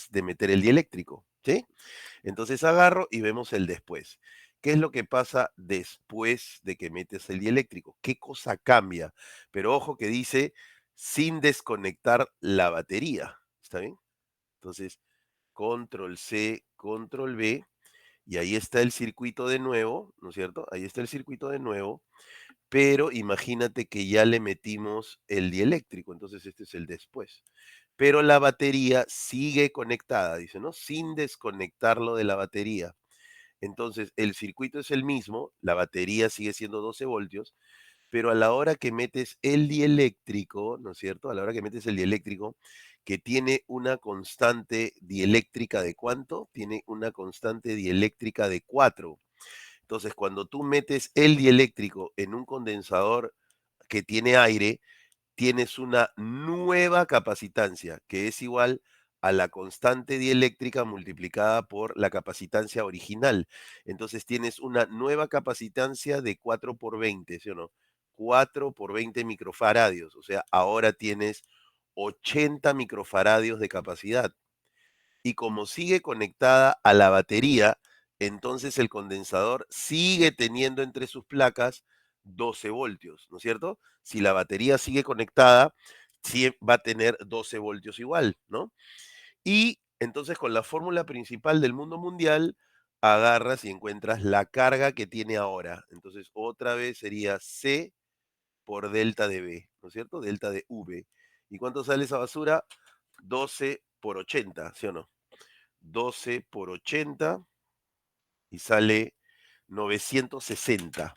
antes de meter el dieléctrico, ¿sí? Entonces agarro y vemos el después. ¿Qué es lo que pasa después de que metes el dieléctrico? ¿Qué cosa cambia? Pero ojo que dice sin desconectar la batería. ¿Está bien? Entonces, control C, control V, y ahí está el circuito de nuevo, ¿no es cierto? Ahí está el circuito de nuevo, pero imagínate que ya le metimos el dieléctrico, entonces este es el después. Pero la batería sigue conectada, dice, ¿no? Sin desconectarlo de la batería. Entonces, el circuito es el mismo, la batería sigue siendo 12 voltios, pero a la hora que metes el dieléctrico, ¿no es cierto? A la hora que metes el dieléctrico, que tiene una constante dieléctrica de ¿cuánto? Tiene una constante dieléctrica de 4. Entonces, cuando tú metes el dieléctrico en un condensador que tiene aire, tienes una nueva capacitancia, que es igual a la constante dieléctrica multiplicada por la capacitancia original. Entonces tienes una nueva capacitancia de 4 por 20, ¿sí o no? 4 por 20 microfaradios, o sea, ahora tienes 80 microfaradios de capacidad. Y como sigue conectada a la batería, entonces el condensador sigue teniendo entre sus placas 12 voltios, ¿no es cierto? Si la batería sigue conectada, sí va a tener 12 voltios igual, ¿no? Y entonces con la fórmula principal del mundo mundial, agarras y encuentras la carga que tiene ahora. Entonces otra vez sería C por delta de B, ¿no es cierto? Delta de V. ¿Y cuánto sale esa basura? 12 por 80, ¿sí o no? 12 por 80 y sale 960.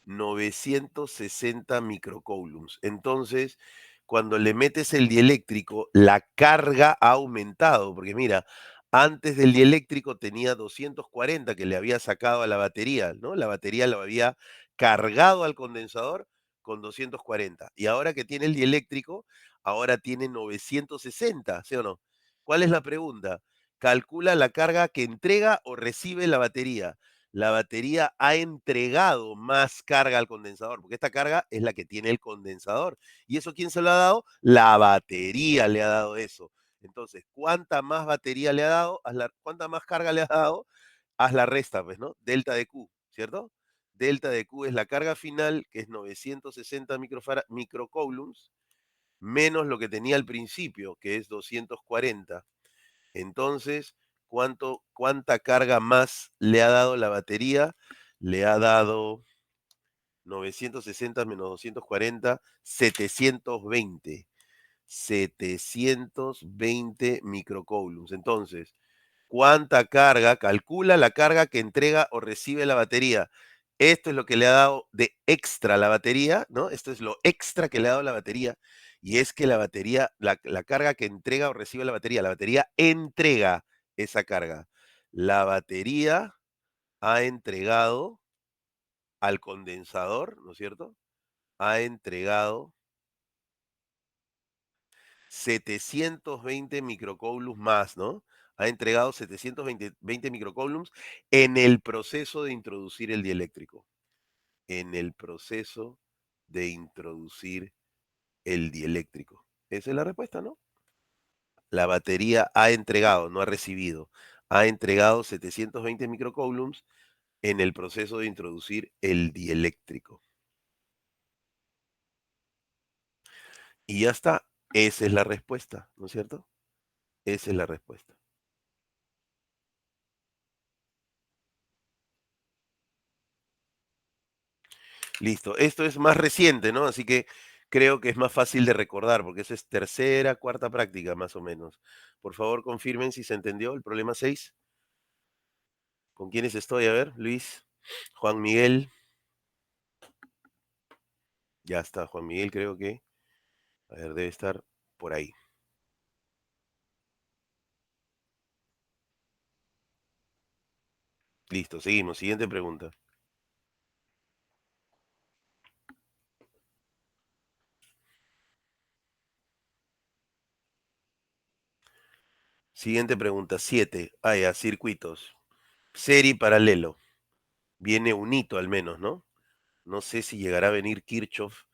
960 microcoulombs. Entonces, cuando le metes el dieléctrico, la carga ha aumentado, porque mira, antes del dieléctrico tenía 240 que le había sacado a la batería, ¿no? La batería lo había cargado al condensador con 240. Y ahora que tiene el dieléctrico, ahora tiene 960, ¿sí o no? ¿Cuál es la pregunta? Calcula la carga que entrega o recibe la batería ha entregado más carga al condensador, porque esta carga es la que tiene el condensador. ¿Y eso quién se lo ha dado? La batería le ha dado eso. Entonces, ¿cuánta más batería le ha dado? ¿Cuánta más carga le ha dado? Haz la resta, pues, ¿no? Delta de Q, ¿cierto? Delta de Q es la carga final, que es 960 microcoulombs, menos lo que tenía al principio, que es 240. Entonces, ¿cuánta carga más le ha dado la batería? Le ha dado 960 menos 240, 720. 720 microcoulombs. Entonces, ¿cuánta carga? Calcula la carga que entrega o recibe la batería. Esto es lo que le ha dado de extra la batería, ¿no? Esto es lo extra que le ha dado la batería. Y es que la batería, la carga que entrega o recibe la batería entrega esa carga. La batería ha entregado al condensador, ¿no es cierto? Ha entregado 720 microcoulombs más, ¿no? Ha entregado 720 microcoulombs en el proceso de introducir el dieléctrico. En el proceso de introducir el dieléctrico. Esa es la respuesta, ¿no? La batería ha entregado, no ha recibido. Ha entregado 720 microcoulombs en el proceso de introducir el dieléctrico. Y ya está. Esa es la respuesta, ¿no es cierto? Esa es la respuesta. Listo. Esto es más reciente, ¿no? Así que creo que es más fácil de recordar, porque eso es tercera, cuarta práctica, más o menos. Por favor, confirmen si se entendió el problema 6. ¿Con quiénes estoy? A ver, Luis, Juan Miguel. Ya está, Juan Miguel creo que. A ver, debe estar por ahí. Listo, seguimos. Siguiente pregunta. Siguiente pregunta, 7. Ah, ya, circuitos. Serie paralelo. Viene un hito al menos, ¿no? No sé si llegará a venir Kirchhoff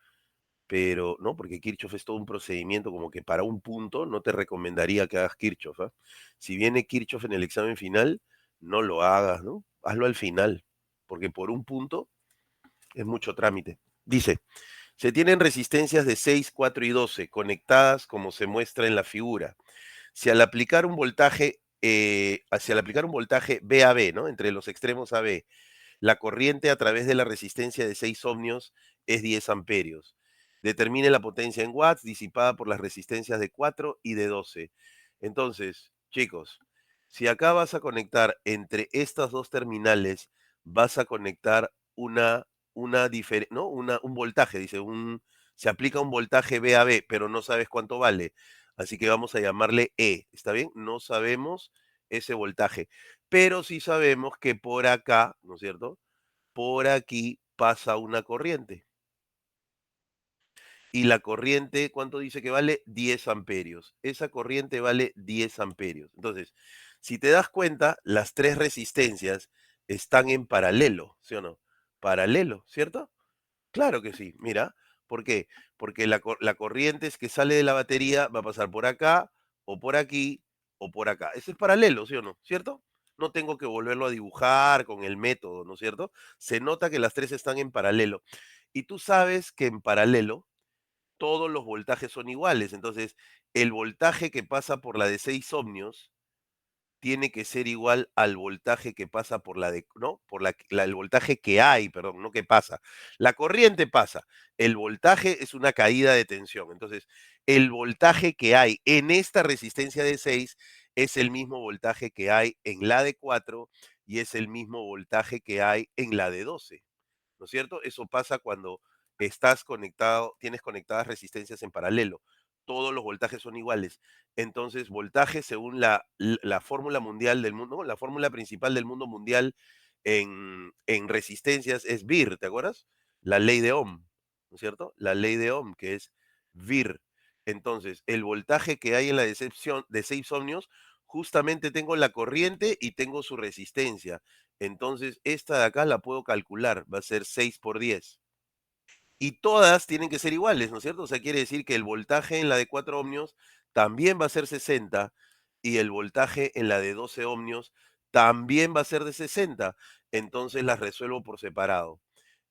pero no, porque Kirchhoff es todo un procedimiento como que para un punto no te recomendaría que hagas Kirchhoff, ¿ah? Si viene Kirchhoff en el examen final, no lo hagas, ¿no? Hazlo al final, porque por un punto es mucho trámite. Dice, se tienen resistencias de 6, 4 y 12 conectadas como se muestra en la figura. Si al aplicar un voltaje, si al aplicar un voltaje B a B, ¿no? Entre los extremos A B, la corriente a través de la resistencia de 6 ohmios es 10 amperios. Determine la potencia en watts disipada por las resistencias de 4 y de 12. Entonces, chicos, si acá vas a conectar entre estas dos terminales, vas a conectar ¿no? Un voltaje, dice, se aplica un voltaje B a B, pero no sabes cuánto vale. Así que vamos a llamarle E, ¿está bien? No sabemos ese voltaje, pero sí sabemos que por acá, ¿no es cierto? Por aquí pasa una corriente. Y la corriente, ¿cuánto dice que vale? 10 amperios. Esa corriente vale 10 amperios. Entonces, si te das cuenta, las tres resistencias están en paralelo, ¿sí o no? Paralelo, ¿cierto? Claro que sí, mira. ¿Por qué? Porque la corriente es que sale de la batería, va a pasar por acá, o por aquí, o por acá. Ese es paralelo, ¿sí o no? ¿Cierto? No tengo que volverlo a dibujar con el método, ¿no es cierto? Se nota que las tres están en paralelo. Y tú sabes que en paralelo todos los voltajes son iguales. Entonces, el voltaje que pasa por la de 6 ohmios tiene que ser igual al voltaje que pasa por la de, ¿no? Por el voltaje que hay, perdón, no que pasa. La corriente pasa. El voltaje es una caída de tensión. Entonces, el voltaje que hay en esta resistencia de 6 es el mismo voltaje que hay en la de 4 y es el mismo voltaje que hay en la de 12. ¿No es cierto? Eso pasa cuando estás conectado, tienes conectadas resistencias en paralelo. Todos los voltajes son iguales. Entonces, voltaje según la fórmula mundial del mundo, ¿no? La fórmula principal del mundo mundial en resistencias es VIR, ¿te acuerdas? La ley de Ohm, ¿no es cierto? La ley de Ohm, que es VIR. Entonces, el voltaje que hay en la decepción de 6 ohmios, justamente tengo la corriente y tengo su resistencia. Entonces, esta de acá la puedo calcular, va a ser 6 por 10. Y todas tienen que ser iguales, ¿no es cierto? O sea, quiere decir que el voltaje en la de 4 ohmios también va a ser 60 y el voltaje en la de 12 ohmios también va a ser de 60. Entonces las resuelvo por separado.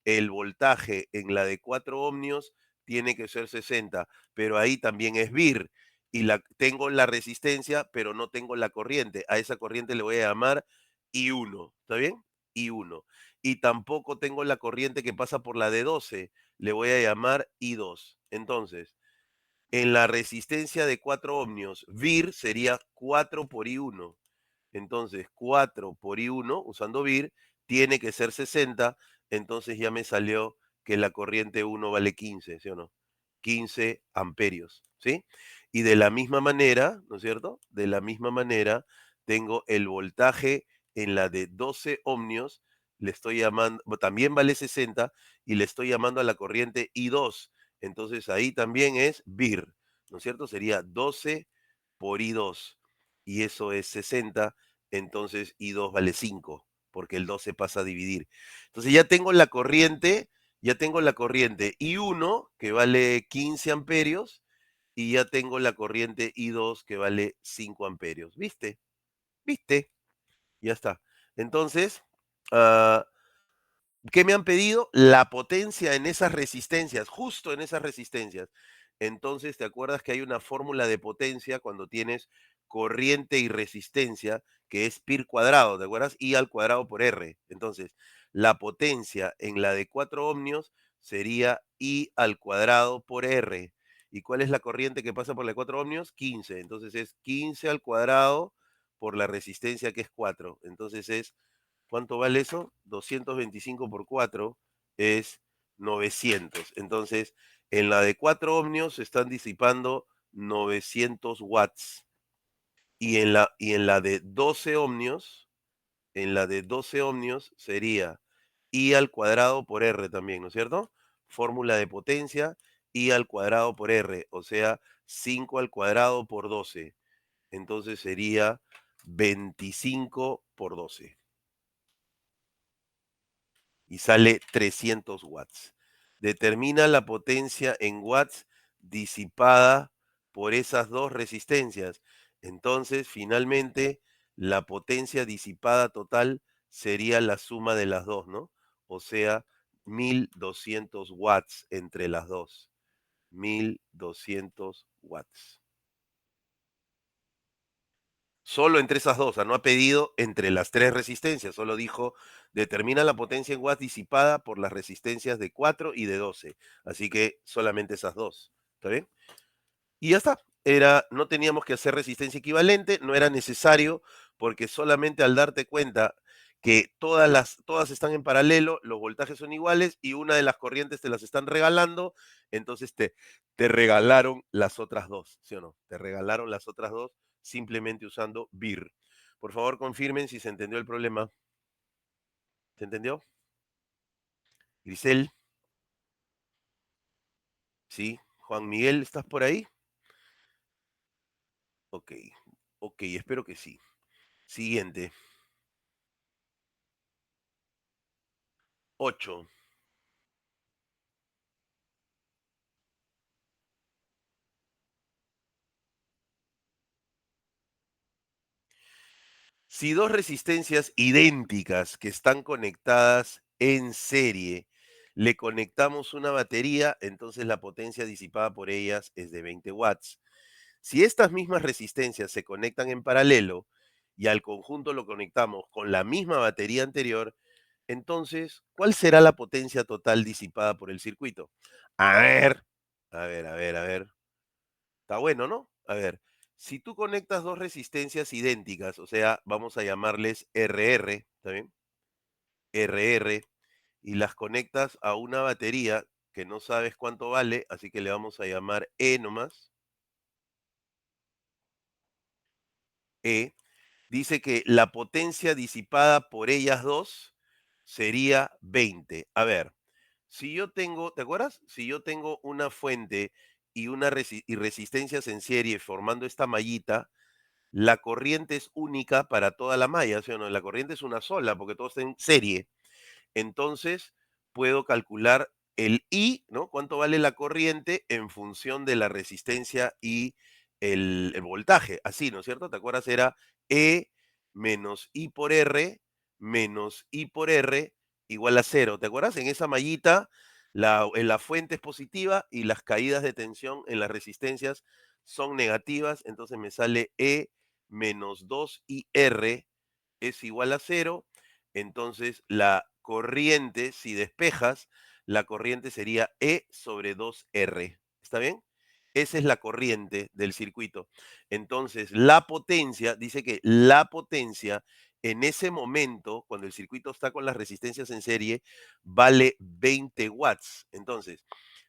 El voltaje en la de 4 ohmios tiene que ser 60, pero ahí también es VIR. Y tengo la resistencia, pero no tengo la corriente. A esa corriente le voy a llamar I1, ¿está bien? I1. Y tampoco tengo la corriente que pasa por la de 12, le voy a llamar I2. Entonces, en la resistencia de 4 ohmios, VIR sería 4 por I1. Entonces, 4 por I1, usando VIR, tiene que ser 60. Entonces ya me salió que la corriente 1 vale 15, ¿sí o no? 15 amperios, ¿sí? Y de la misma manera, ¿no es cierto? De la misma manera, tengo el voltaje en la de 12 ohmios, le estoy llamando, también vale 60, y le estoy llamando a la corriente I2. Entonces ahí también es VIR, ¿no es cierto? Sería 12 por I2, y eso es 60, entonces I2 vale 5, porque el 2 se pasa a dividir. Entonces ya tengo la corriente I1 que vale 15 amperios y ya tengo la corriente I2 que vale 5 amperios. ¿Viste? ¿Viste? Ya está. Entonces, ah, ¿qué me han pedido? La potencia en esas resistencias, justo en esas resistencias. Entonces, ¿te acuerdas que hay una fórmula de potencia cuando tienes corriente y resistencia, que es pi cuadrado, ¿te acuerdas? I al cuadrado por R. Entonces, la potencia en la de 4 ohmios sería I al cuadrado por R. ¿Y cuál es la corriente que pasa por la de 4 ohmios? 15. Entonces es 15 al cuadrado por la resistencia que es 4. Entonces es ¿cuánto vale eso? 225 por 4 es 900. Entonces, en la de 4 ohmios se están disipando 900 watts. Y en la de 12 ohmios, en la de 12 ohmios sería I al cuadrado por R también, ¿no es cierto? Fórmula de potencia, I al cuadrado por R, o sea, 5 al cuadrado por 12. Entonces sería 25 por 12. Y sale 300 watts. determina la potencia en watts disipada por esas dos resistencias. Entonces, finalmente, la potencia disipada total sería la suma de las dos, ¿no? O sea, 1200 watts entre las dos. 1200 watts. Solo entre esas dos, o sea, no ha pedido entre las tres resistencias, solo dijo, determina la potencia en watts disipada por las resistencias de 4 y de 12. Así que solamente esas dos. ¿Está bien? Y ya está. No teníamos que hacer resistencia equivalente, no era necesario, porque solamente al darte cuenta que todas están en paralelo, los voltajes son iguales y una de las corrientes te las están regalando, entonces te regalaron las otras dos, ¿sí o no? Te regalaron las otras dos simplemente usando BIR. Por favor, confirmen si se entendió el problema. ¿Se entendió? Grisel, ¿sí? Juan Miguel, ¿estás por ahí? Ok, ok, espero que sí. Siguiente, 8. Si dos resistencias idénticas que están conectadas en serie, le conectamos una batería, entonces la potencia disipada por ellas es de 20 watts. Si estas mismas resistencias se conectan en paralelo y al conjunto lo conectamos con la misma batería anterior, entonces, ¿cuál será la potencia total disipada por el circuito? A ver, a ver. Está bueno, ¿no? A ver, si tú conectas dos resistencias idénticas, o sea, vamos a llamarles RR, ¿está bien? RR, y las conectas a una batería que no sabes cuánto vale, así que le vamos a llamar E nomás. E. Dice que la potencia disipada por ellas dos sería 20. A ver, si yo tengo, ¿te acuerdas? Si yo tengo una fuente y y resistencias en serie formando esta mallita, la corriente es única para toda la malla, ¿sí o no? La corriente es una sola porque todo está en serie. Entonces, puedo calcular el I, ¿no? Cuánto vale la corriente en función de la resistencia y el voltaje. Así, ¿no es cierto? ¿Te acuerdas? Era E menos I por R menos I por R igual a cero. ¿Te acuerdas? En esa mallita, en la fuente es positiva y las caídas de tensión en las resistencias son negativas. Entonces me sale E menos 2IR es igual a cero. Entonces la corriente, si despejas, la corriente sería E sobre 2R. ¿Está bien? Esa es la corriente del circuito. Entonces, la potencia, dice que la potencia en ese momento, cuando el circuito está con las resistencias en serie, vale 20 watts. Entonces,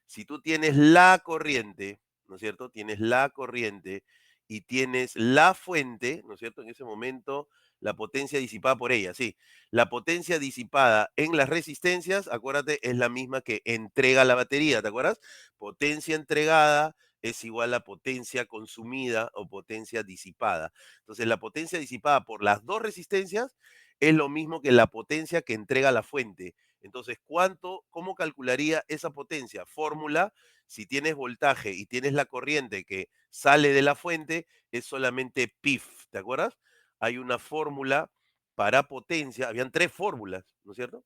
si tú tienes la corriente, ¿no es cierto? Tienes la corriente y tienes la fuente, ¿no es cierto? En ese momento, la potencia disipada por ella, sí. La potencia disipada en las resistencias, acuérdate, es la misma que entrega la batería, ¿te acuerdas? Potencia entregada es igual a potencia consumida o potencia disipada. Entonces, la potencia disipada por las dos resistencias es lo mismo que la potencia que entrega la fuente. Entonces, cómo calcularía esa potencia? Fórmula, si tienes voltaje y tienes la corriente que sale de la fuente, es solamente PIF, ¿te acuerdas? Hay una fórmula para potencia, habían tres fórmulas, ¿no es cierto?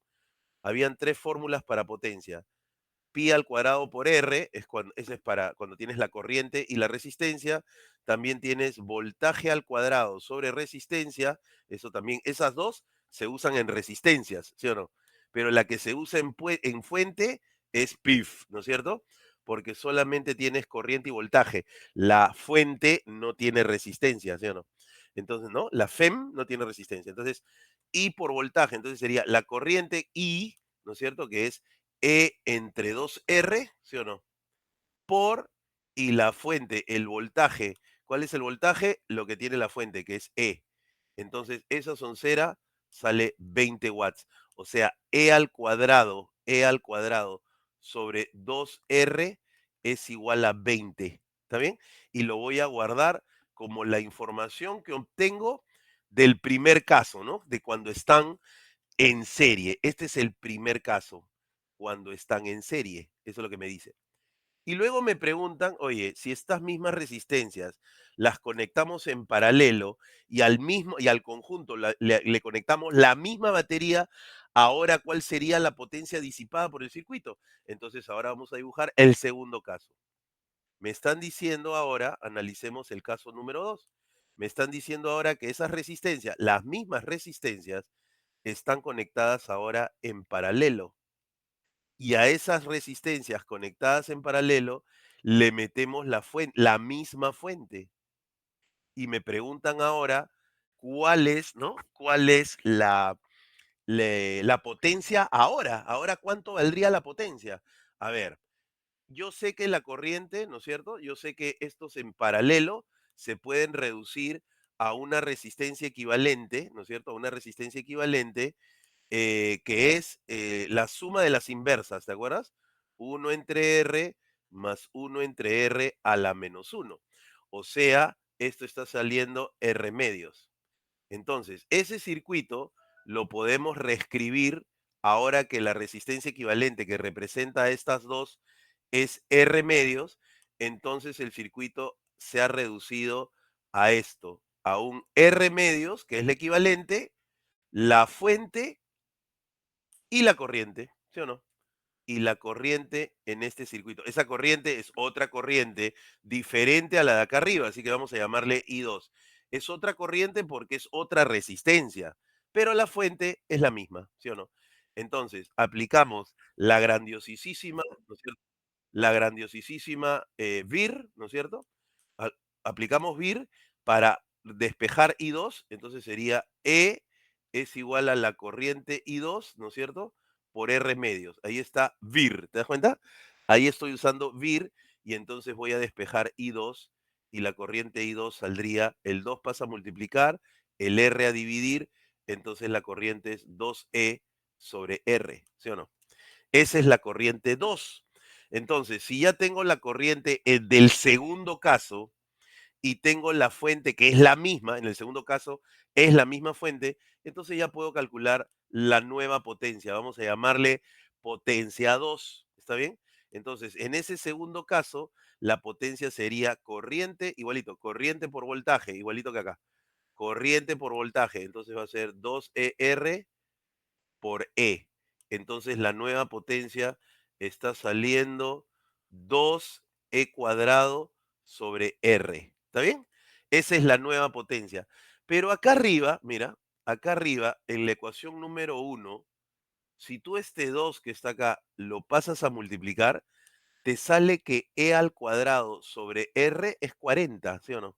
Habían tres fórmulas para potencia. Pi al cuadrado por R, ese es para cuando tienes la corriente y la resistencia. También tienes voltaje al cuadrado sobre resistencia. Eso también, esas dos se usan en resistencias, ¿sí o no? Pero la que se usa en fuente es PIF, ¿no es cierto? Porque solamente tienes corriente y voltaje. La fuente no tiene resistencia, ¿sí o no? Entonces, ¿no? La FEM no tiene resistencia. Entonces, I por voltaje, entonces sería la corriente I, ¿no es cierto? Que es E entre 2R, ¿sí o no? Por y la fuente, el voltaje. ¿Cuál es el voltaje? Lo que tiene la fuente, que es E. Entonces, esa soncera sale 20 watts. O sea, E al cuadrado sobre 2R es igual a 20. ¿Está bien? Y lo voy a guardar como la información que obtengo del primer caso, ¿no? De cuando están en serie. Este es el primer caso, cuando están en serie. Eso es lo que me dice. Y luego me preguntan, oye, si estas mismas resistencias las conectamos en paralelo y al conjunto le conectamos la misma batería, ahora ¿cuál sería la potencia disipada por el circuito? Entonces ahora vamos a dibujar el segundo caso. Me están diciendo ahora, analicemos el caso número 2. Me están diciendo ahora que esas resistencias, las mismas resistencias, están conectadas ahora en paralelo. Y a esas resistencias conectadas en paralelo le metemos la misma fuente. Y me preguntan ahora cuál es, ¿no? ¿Cuál es la potencia ahora? Ahora, ¿cuánto valdría la potencia? A ver, yo sé que la corriente, ¿no es cierto? Yo sé que estos en paralelo se pueden reducir a una resistencia equivalente, ¿no es cierto? A una resistencia equivalente que es la suma de las inversas, ¿te acuerdas? Uno entre R más uno entre R a la menos uno. O sea, esto está saliendo R medios. Entonces, ese circuito lo podemos reescribir ahora que la resistencia equivalente que representa a estas dos es R medios, entonces el circuito se ha reducido a esto, a un R medios, que es el equivalente, la fuente y la corriente, ¿sí o no? Y la corriente en este circuito. Esa corriente es otra corriente diferente a la de acá arriba, así que vamos a llamarle I2. Es otra corriente porque es otra resistencia, pero la fuente es la misma, ¿sí o no? Entonces, aplicamos la grandiosísima, ¿no es cierto? La grandiosísima VIR, ¿no es cierto? A- Aplicamos VIR para despejar I2, entonces sería E es igual a la corriente I2, ¿no es cierto? Por R medios. Ahí está VIR, ¿te das cuenta? Ahí estoy usando VIR y entonces voy a despejar I2 y la corriente I2 saldría, el 2 pasa a multiplicar, el R a dividir, entonces la corriente es 2E sobre R, ¿sí o no? Esa es la corriente 2. Entonces, si ya tengo la corriente del segundo caso y tengo la fuente que es la misma, en el segundo caso es la misma fuente, entonces ya puedo calcular la nueva potencia. Vamos a llamarle potencia 2. ¿Está bien? Entonces, en ese segundo caso, la potencia sería corriente, igualito, corriente por voltaje, igualito que acá. Corriente por voltaje, entonces va a ser 2ER por E. Entonces la nueva potencia está saliendo 2E cuadrado sobre R. ¿Está bien? Esa es la nueva potencia. Pero acá arriba, mira, acá arriba, en la ecuación número 1, si tú este 2 que está acá lo pasas a multiplicar, te sale que E al cuadrado sobre R es 40, ¿sí o no?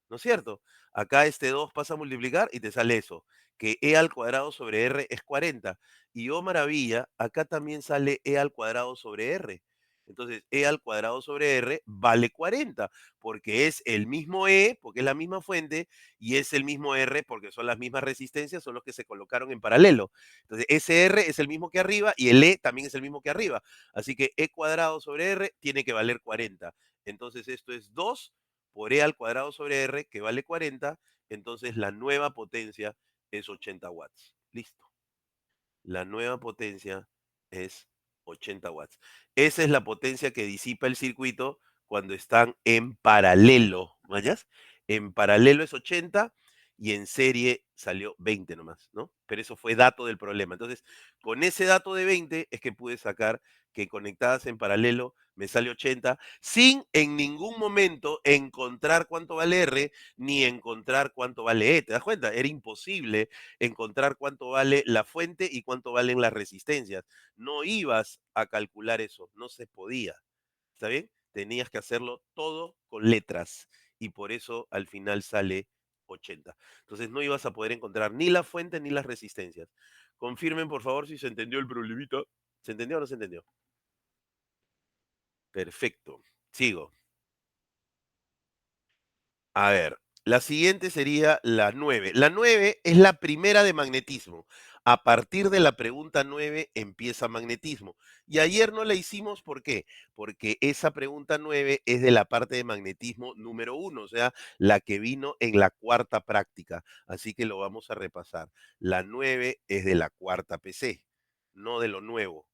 ¿No es cierto? Acá este 2 pasa a multiplicar y te sale eso, que e al cuadrado sobre r es 40. Y oh maravilla, acá también sale e al cuadrado sobre r. Entonces, e al cuadrado sobre r vale 40, porque es el mismo e, porque es la misma fuente, y es el mismo r, porque son las mismas resistencias, son los que se colocaron en paralelo. Entonces, ese r es el mismo que arriba y el e también es el mismo que arriba. Así que e cuadrado sobre r tiene que valer 40. Entonces, esto es 2 por e al cuadrado sobre r, que vale 40, entonces la nueva potencia es 80 watts. Listo. La nueva potencia es 80 watts. Esa es la potencia que disipa el circuito cuando están en paralelo. ¿Vayas? En paralelo es 80 y en serie salió 20 nomás, ¿no? Pero eso fue dato del problema. Entonces, con ese dato de 20 es que pude sacar que conectadas en paralelo me sale 80 sin en ningún momento encontrar cuánto vale R ni encontrar cuánto vale E. ¿Te das cuenta? Era imposible encontrar cuánto vale la fuente y cuánto valen las resistencias. No ibas a calcular eso, no se podía. ¿Está bien? Tenías que hacerlo todo con letras y por eso al final sale 80. Entonces no ibas a poder encontrar ni la fuente ni las resistencias. Confirmen por favor si se entendió el problemita. ¿Se entendió o no se entendió? Perfecto. Sigo. A ver, la siguiente sería la 9. La 9 es la primera de magnetismo. A partir de la pregunta 9 empieza magnetismo. Y ayer no la hicimos, ¿por qué? Porque esa pregunta 9 es de la parte de magnetismo número 1, o sea, la que vino en la cuarta práctica. Así que lo vamos a repasar. La 9 es de la cuarta PC, no de lo nuevo.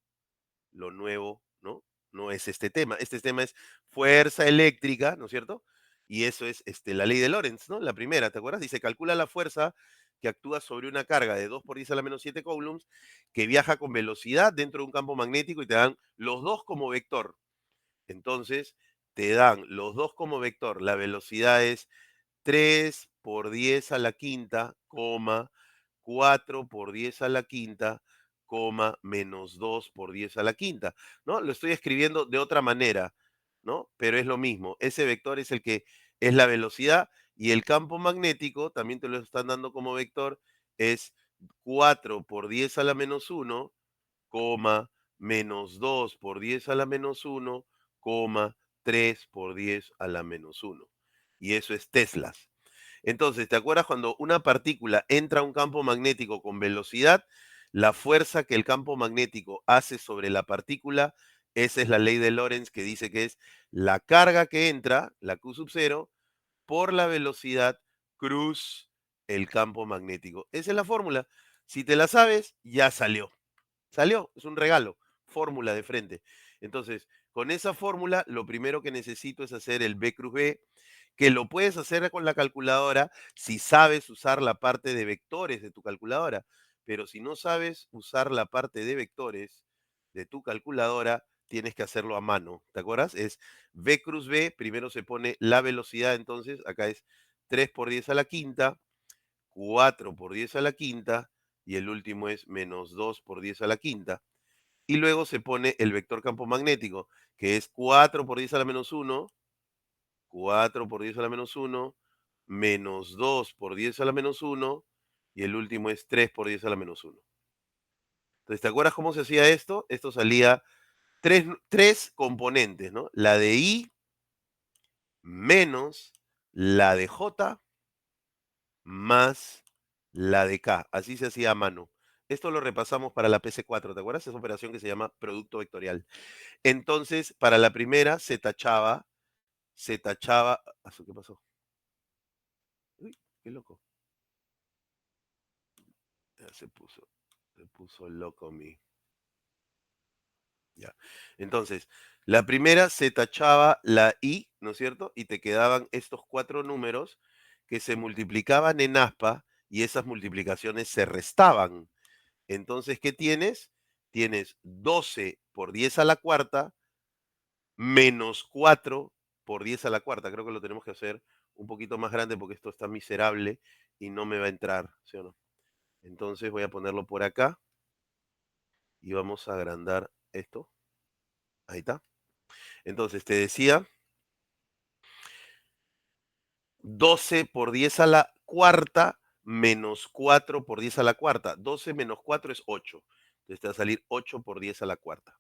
Lo nuevo, ¿no? no es este tema. Este tema es fuerza eléctrica, ¿no es cierto? Y eso es la ley de Lorentz, ¿no? La primera, ¿te acuerdas? Dice, calcula la fuerza que actúa sobre una carga de 2 por 10 a la menos 7 coulombs que viaja con velocidad dentro de un campo magnético y te dan los dos como vector. Entonces, te dan los dos como vector. La velocidad es 3 por 10 a la quinta, coma, 4 por 10 a la quinta, coma, menos 2 por 10 a la quinta, ¿no? Lo estoy escribiendo de otra manera, ¿no? Pero es lo mismo. Ese vector es el que es la velocidad y el campo magnético, también te lo están dando como vector, es 4 por 10 a la menos 1, coma, menos 2 por 10 a la menos 1, coma, 3 por 10 a la menos 1. Y eso es teslas. Entonces, ¿te acuerdas cuando una partícula entra a un campo magnético con velocidad? La fuerza que el campo magnético hace sobre la partícula, esa es la ley de Lorentz que dice que es la carga que entra, la Q sub 0, por la velocidad cruz el campo magnético. Esa es la fórmula. Si te la sabes, ya salió. Salió, es un regalo, fórmula de frente. Entonces, con esa fórmula, lo primero que necesito es hacer el B cruz B, que lo puedes hacer con la calculadora si sabes usar la parte de vectores de tu calculadora. Pero si no sabes usar la parte de vectores de tu calculadora, tienes que hacerlo a mano. ¿Te acuerdas? Es B cruz B, primero se pone la velocidad, entonces acá es 3 por 10 a la quinta, 4 por 10 a la quinta, y el último es menos 2 por 10 a la quinta. Y luego se pone el vector campo magnético, que es 4 por 10 a la menos 1, 4 por 10 a la menos 1, menos 2 por 10 a la menos 1, y el último es 3 por 10 a la menos 1. Entonces, ¿te acuerdas cómo se hacía esto? Esto salía tres componentes, ¿no? La de I menos la de J más la de K. Así se hacía a mano. Esto lo repasamos para la PC4, ¿te acuerdas? Esa operación que se llama producto vectorial. Entonces, para la primera se tachaba. ¿Qué pasó? Uy, qué loco. Ya se puso loco mi. Ya. Entonces, la primera se tachaba la I, ¿no es cierto? Y te quedaban estos cuatro números que se multiplicaban en aspa y esas multiplicaciones se restaban. Entonces, ¿qué tienes? Tienes 12 por 10 a la cuarta menos 4 por 10 a la cuarta. Creo que lo tenemos que hacer un poquito más grande porque esto está miserable y no me va a entrar, ¿sí o no? Entonces voy a ponerlo por acá y vamos a agrandar esto. Ahí está. Entonces te decía 12 por 10 a la cuarta menos 4 por 10 a la cuarta. 12 menos 4 es 8. Entonces te va a salir 8 por 10 a la cuarta.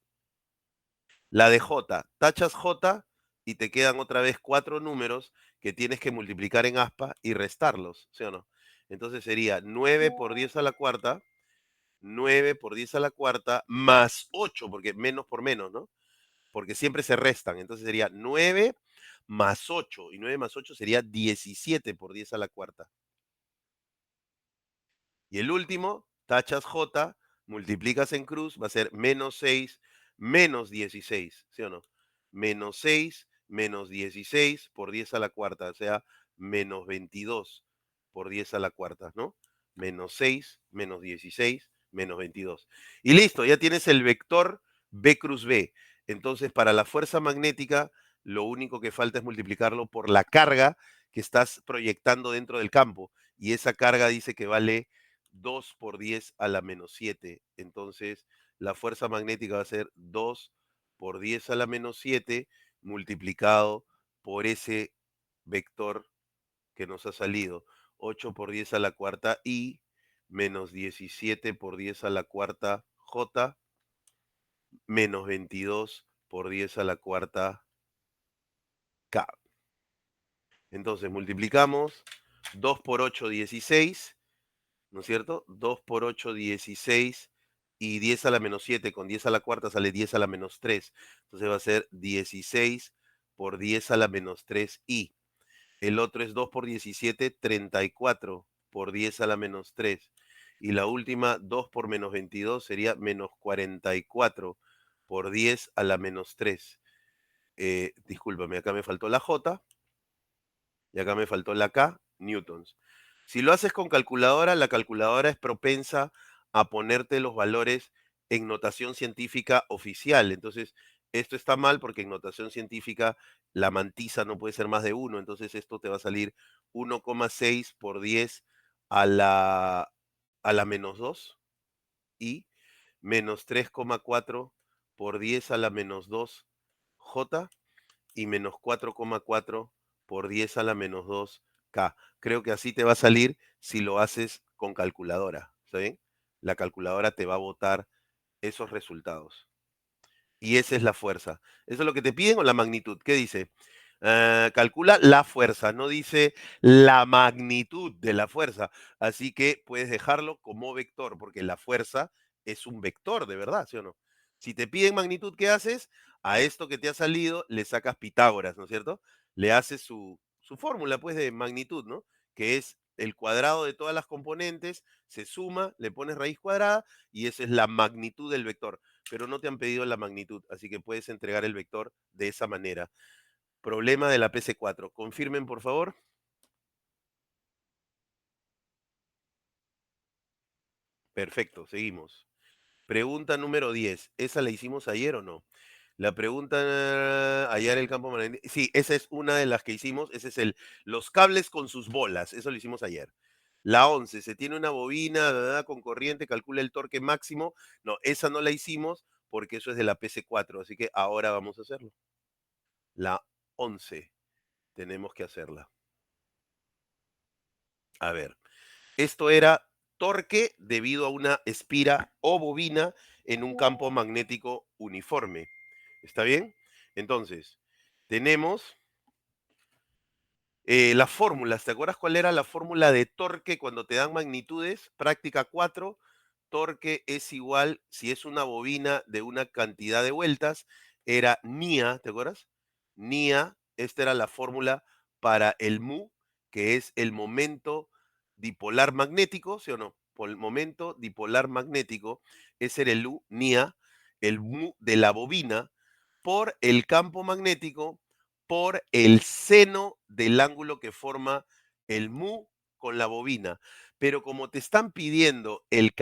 La de J, tachas J y te quedan otra vez cuatro números que tienes que multiplicar en aspa y restarlos, ¿sí o no? Entonces sería 9 por 10 a la cuarta, 9 por 10 a la cuarta, más 8, porque menos por menos, ¿no? Porque siempre se restan. Entonces sería 9 más 8, y 9 más 8 sería 17 por 10 a la cuarta. Y el último, tachas J, multiplicas en cruz, va a ser menos 6 menos 16, ¿sí o no? Menos 6 menos 16 por 10 a la cuarta, o sea, menos 22 por 10 a la cuarta, ¿no? Menos 6 menos 16 menos 22. Y listo, ya tienes el vector B cruz B. Entonces, para la fuerza magnética, lo único que falta es multiplicarlo por la carga que estás proyectando dentro del campo. Y esa carga dice que vale 2 por 10 a la menos 7. Entonces, la fuerza magnética va a ser 2 por 10 a la menos 7 multiplicado por ese vector que nos ha salido. 8 por 10 a la cuarta I menos 17 por 10 a la cuarta J menos 22 por 10 a la cuarta K. Entonces, multiplicamos 2 por 8, 16. ¿No es cierto? 2 por 8, 16, y 10 a la menos 7 con 10 a la cuarta sale 10 a la menos 3. Entonces va a ser 16 por 10 a la menos 3 y el otro es 2 por 17, 34 por 10 a la menos 3. Y la última, 2 por menos 22 sería menos 44 por 10 a la menos 3. Discúlpame, acá me faltó la J y acá me faltó la K, newtons. Si lo haces con calculadora, la calculadora es propensa a ponerte los valores en notación científica oficial. Entonces, esto está mal porque en notación científica la mantisa no puede ser más de 1. Entonces, esto te va a salir 1,6 por 10 a la menos 2 y menos 3,4 por 10 a la menos 2 J y menos 4,4 por 10 a la menos 2 K. Creo que así te va a salir si lo haces con calculadora. ¿Está bien? La calculadora te va a botar esos resultados. Y esa es la fuerza. ¿Eso es lo que te piden o la magnitud? ¿Qué dice? Calcula la fuerza, no dice la magnitud de la fuerza. Así que puedes dejarlo como vector, porque la fuerza es un vector, de verdad, ¿sí o no? Si te piden magnitud, ¿qué haces? A esto que te ha salido le sacas Pitágoras, ¿no es cierto? Le haces su fórmula, pues, de magnitud, ¿no? Que es el cuadrado de todas las componentes, se suma, le pones raíz cuadrada y esa es la magnitud del vector. Pero no te han pedido la magnitud, así que puedes entregar el vector de esa manera. Problema de la PC4. Confirmen, por favor. Perfecto, seguimos. Pregunta número 10. ¿Esa la hicimos ayer o no? La pregunta, hallar el campo magnético. Sí, esa es una de las que hicimos. Ese es los cables con sus bolas. Eso lo hicimos ayer. La 11. Se tiene una bobina ¿verdad? Con corriente, calcula el torque máximo. No, esa no la hicimos porque eso es de la PC4. Así que ahora vamos a hacerlo. La 11. Tenemos que hacerla. A ver. Esto era torque debido a una espira o bobina en un campo magnético uniforme. ¿Está bien? Entonces, tenemos las fórmulas. ¿Te acuerdas cuál era la fórmula de torque cuando te dan magnitudes? Práctica 4. Torque es igual, si es una bobina de una cantidad de vueltas, era NIA, ¿te acuerdas? NIA, esta era la fórmula para el mu, que es el momento dipolar magnético, ¿sí o no? Por el momento dipolar magnético, ese era el U, NIA, el mu de la bobina, por el campo magnético, por el seno del ángulo que forma el mu con la bobina. Pero como te están pidiendo el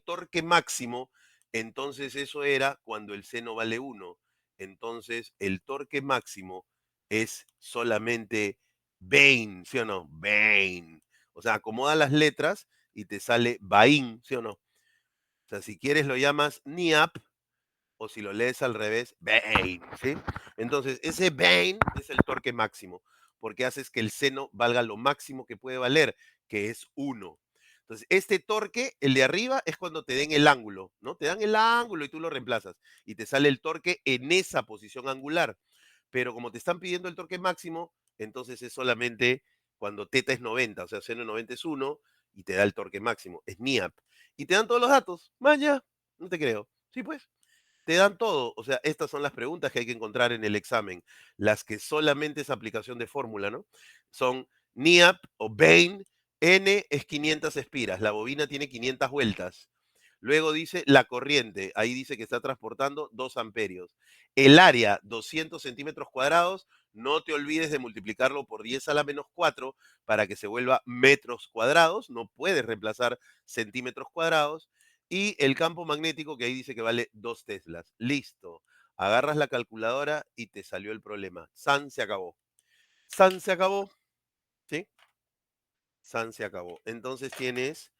torque máximo, entonces eso era cuando el seno vale 1. Entonces el torque máximo es solamente Bain, ¿sí o no? Bain. O sea, acomoda las letras y te sale Bain, ¿sí o no? O sea, si quieres lo llamas NIAP o si lo lees al revés, Bain, ¿sí? Entonces, ese Bain es el torque máximo, porque haces que el seno valga lo máximo que puede valer, que es 1. Entonces, este torque, el de arriba, es cuando te den el ángulo, ¿no? Te dan el ángulo y tú lo reemplazas y te sale el torque en esa posición angular. Pero como te están pidiendo el torque máximo, entonces es solamente cuando teta es 90, o sea, seno 90 es 1 y te da el torque máximo, es NIAP. Y te dan todos los datos. Vaya, no te creo. Sí, pues te dan todo. O sea, estas son las preguntas que hay que encontrar en el examen. Las que solamente es aplicación de fórmula, ¿no? Son NIAP o Bain. N es 500 espiras. La bobina tiene 500 vueltas. Luego dice la corriente. Ahí dice que está transportando 2 amperios. El área, 200 centímetros cuadrados. No te olvides de multiplicarlo por 10 a la menos 4 para que se vuelva metros cuadrados. No puedes reemplazar centímetros cuadrados y el campo magnético que ahí dice que vale 2 teslas. Listo. Agarras la calculadora y te salió el problema. San se acabó. San se acabó. ¿Sí? San se acabó. Entonces tienes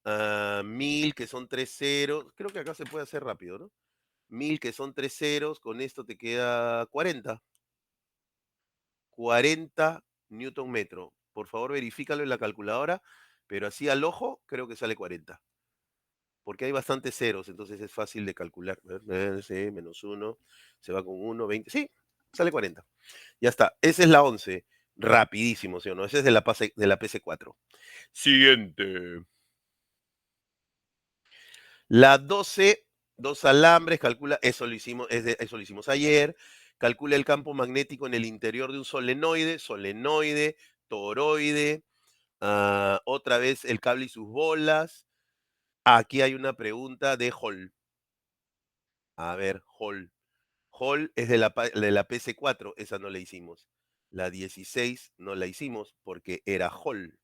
1000 que son 3 ceros. Creo que acá se puede hacer rápido, ¿no? 1000 que son 3 ceros. Con esto te queda 40. 40 newton metro. Por favor, verifícalo en la calculadora. Pero así al ojo, creo que sale 40. Porque hay bastantes ceros, entonces es fácil de calcular. Sí, menos 1, se va con 1, 20. Sí, sale 40. Ya está. Esa es la 11. Rapidísimo, ¿sí o no? Esa es de la PC4. Siguiente. La 12, dos alambres, calcula, eso lo hicimos ayer. Calcula el campo magnético en el interior de un solenoide, toroide. Otra vez el cable y sus bolas. Aquí hay una pregunta de Hall. A ver, Hall. Hall es de la PS4, esa no la hicimos. La 16 no la hicimos porque era Hall.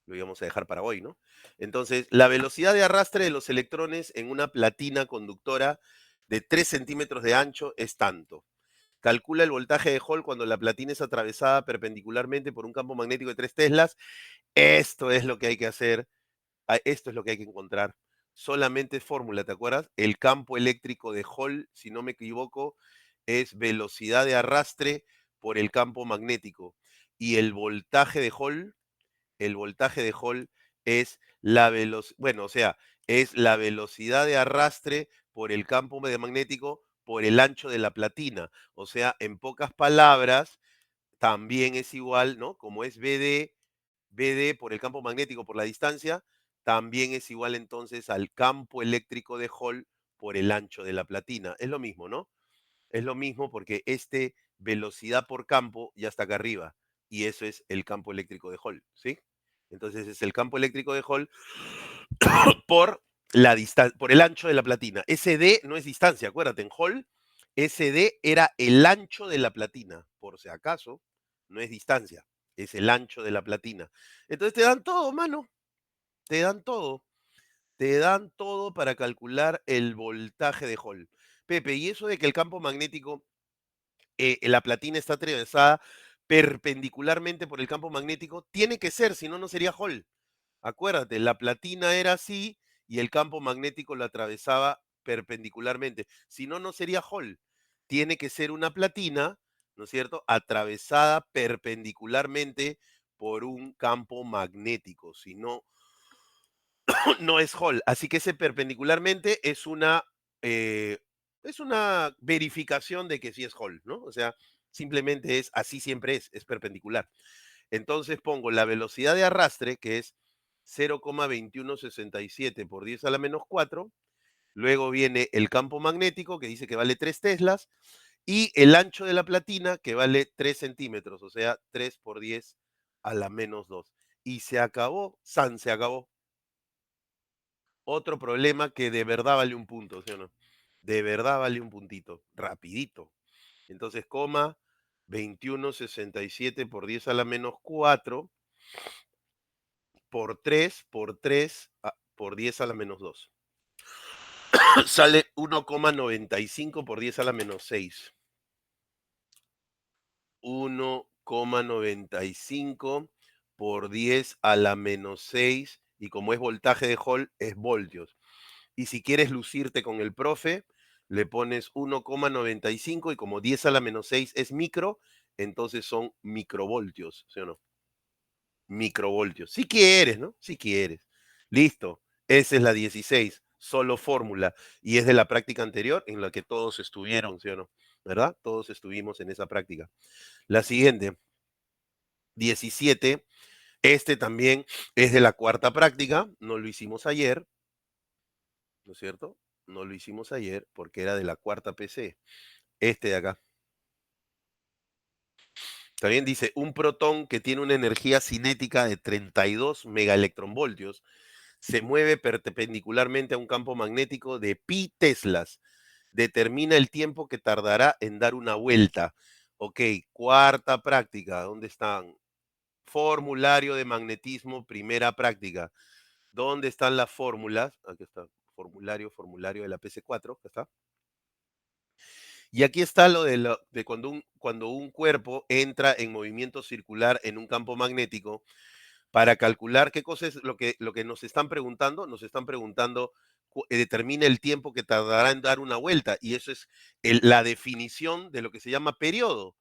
Lo íbamos a dejar para hoy, ¿no? Entonces, la velocidad de arrastre de los electrones en una platina conductora de 3 centímetros de ancho es tanto. Calcula el voltaje de Hall cuando la platina es atravesada perpendicularmente por un campo magnético de 3 teslas. Esto es lo que hay que hacer, esto es lo que hay que encontrar. Solamente fórmula, ¿te acuerdas? El campo eléctrico de Hall, si no me equivoco, es velocidad de arrastre por el campo magnético. Y el voltaje de Hall es la velocidad, bueno, o sea, es la velocidad de arrastre por el campo magnético por el ancho de la platina. O sea, en pocas palabras, también es igual, ¿no? Como es BD por el campo magnético por la distancia, también es igual entonces al campo eléctrico de Hall por el ancho de la platina. Es lo mismo, ¿no? Es lo mismo porque velocidad por campo ya está acá arriba y eso es el campo eléctrico de Hall, ¿sí? Entonces es el campo eléctrico de Hall por la distancia, por el ancho de la platina. SD no es distancia, acuérdate, en Hall SD era el ancho de la platina, por si acaso, no es distancia, es el ancho de la platina. Entonces te dan todo, mano, te dan todo. Te dan todo para calcular el voltaje de Hall. Pepe, y eso de que el campo magnético, la platina está atravesada perpendicularmente por el campo magnético, tiene que ser, si no, no sería Hall. Acuérdate, la platina era así y el campo magnético lo atravesaba perpendicularmente. Si no, no sería Hall. Tiene que ser una platina, ¿no es cierto?, atravesada perpendicularmente por un campo magnético. Si no, no es Hall. Así que ese perpendicularmente eh, es una verificación de que sí es Hall, ¿no? O sea, simplemente es así siempre es perpendicular. Entonces pongo la velocidad de arrastre, que es 0,2167 por 10 a la menos 4. Luego viene el campo magnético, que dice que vale 3 teslas. Y el ancho de la platina, que vale 3 centímetros, o sea, 3 por 10 a la menos 2. Y se acabó, San, se acabó. Otro problema que de verdad vale un punto, ¿sí o no? De verdad vale un puntito, rapidito. Entonces, 2167 por 10 a la menos 4 por 3 por 3 por 10 a la menos 2. Sale 1,95 por 10 a la menos 6. 1,95 por 10 a la menos 6. Y como es voltaje de Hall, es voltios. Y si quieres lucirte con el profe, le pones 1,95 y como 10 a la menos 6 es micro, entonces son microvoltios, ¿sí o no? Microvoltios. Si quieres, ¿no? Si quieres. Listo. Esa es la 16, solo fórmula. Y es de la práctica anterior en la que todos estuvieron, ¿sí o no? ¿Verdad? Todos estuvimos en esa práctica. La siguiente, 17. Este también es de la cuarta práctica. No lo hicimos ayer, ¿no es cierto? No lo hicimos ayer porque era de la cuarta PC. Este de acá. También dice, un protón que tiene una energía cinética de 32 megaelectronvoltios se mueve perpendicularmente a un campo magnético de pi teslas. Determina el tiempo que tardará en dar una vuelta. Ok, cuarta práctica. ¿Dónde están? Formulario de magnetismo, primera práctica. ¿Dónde están las fórmulas? Aquí está. Formulario de la PC4. Acá está. Y aquí está lo de cuando un cuerpo entra en movimiento circular en un campo magnético para calcular qué cosa es lo que nos están preguntando. Nos están preguntando, determina el tiempo que tardará en dar una vuelta. Y eso es la definición de lo que se llama periodo.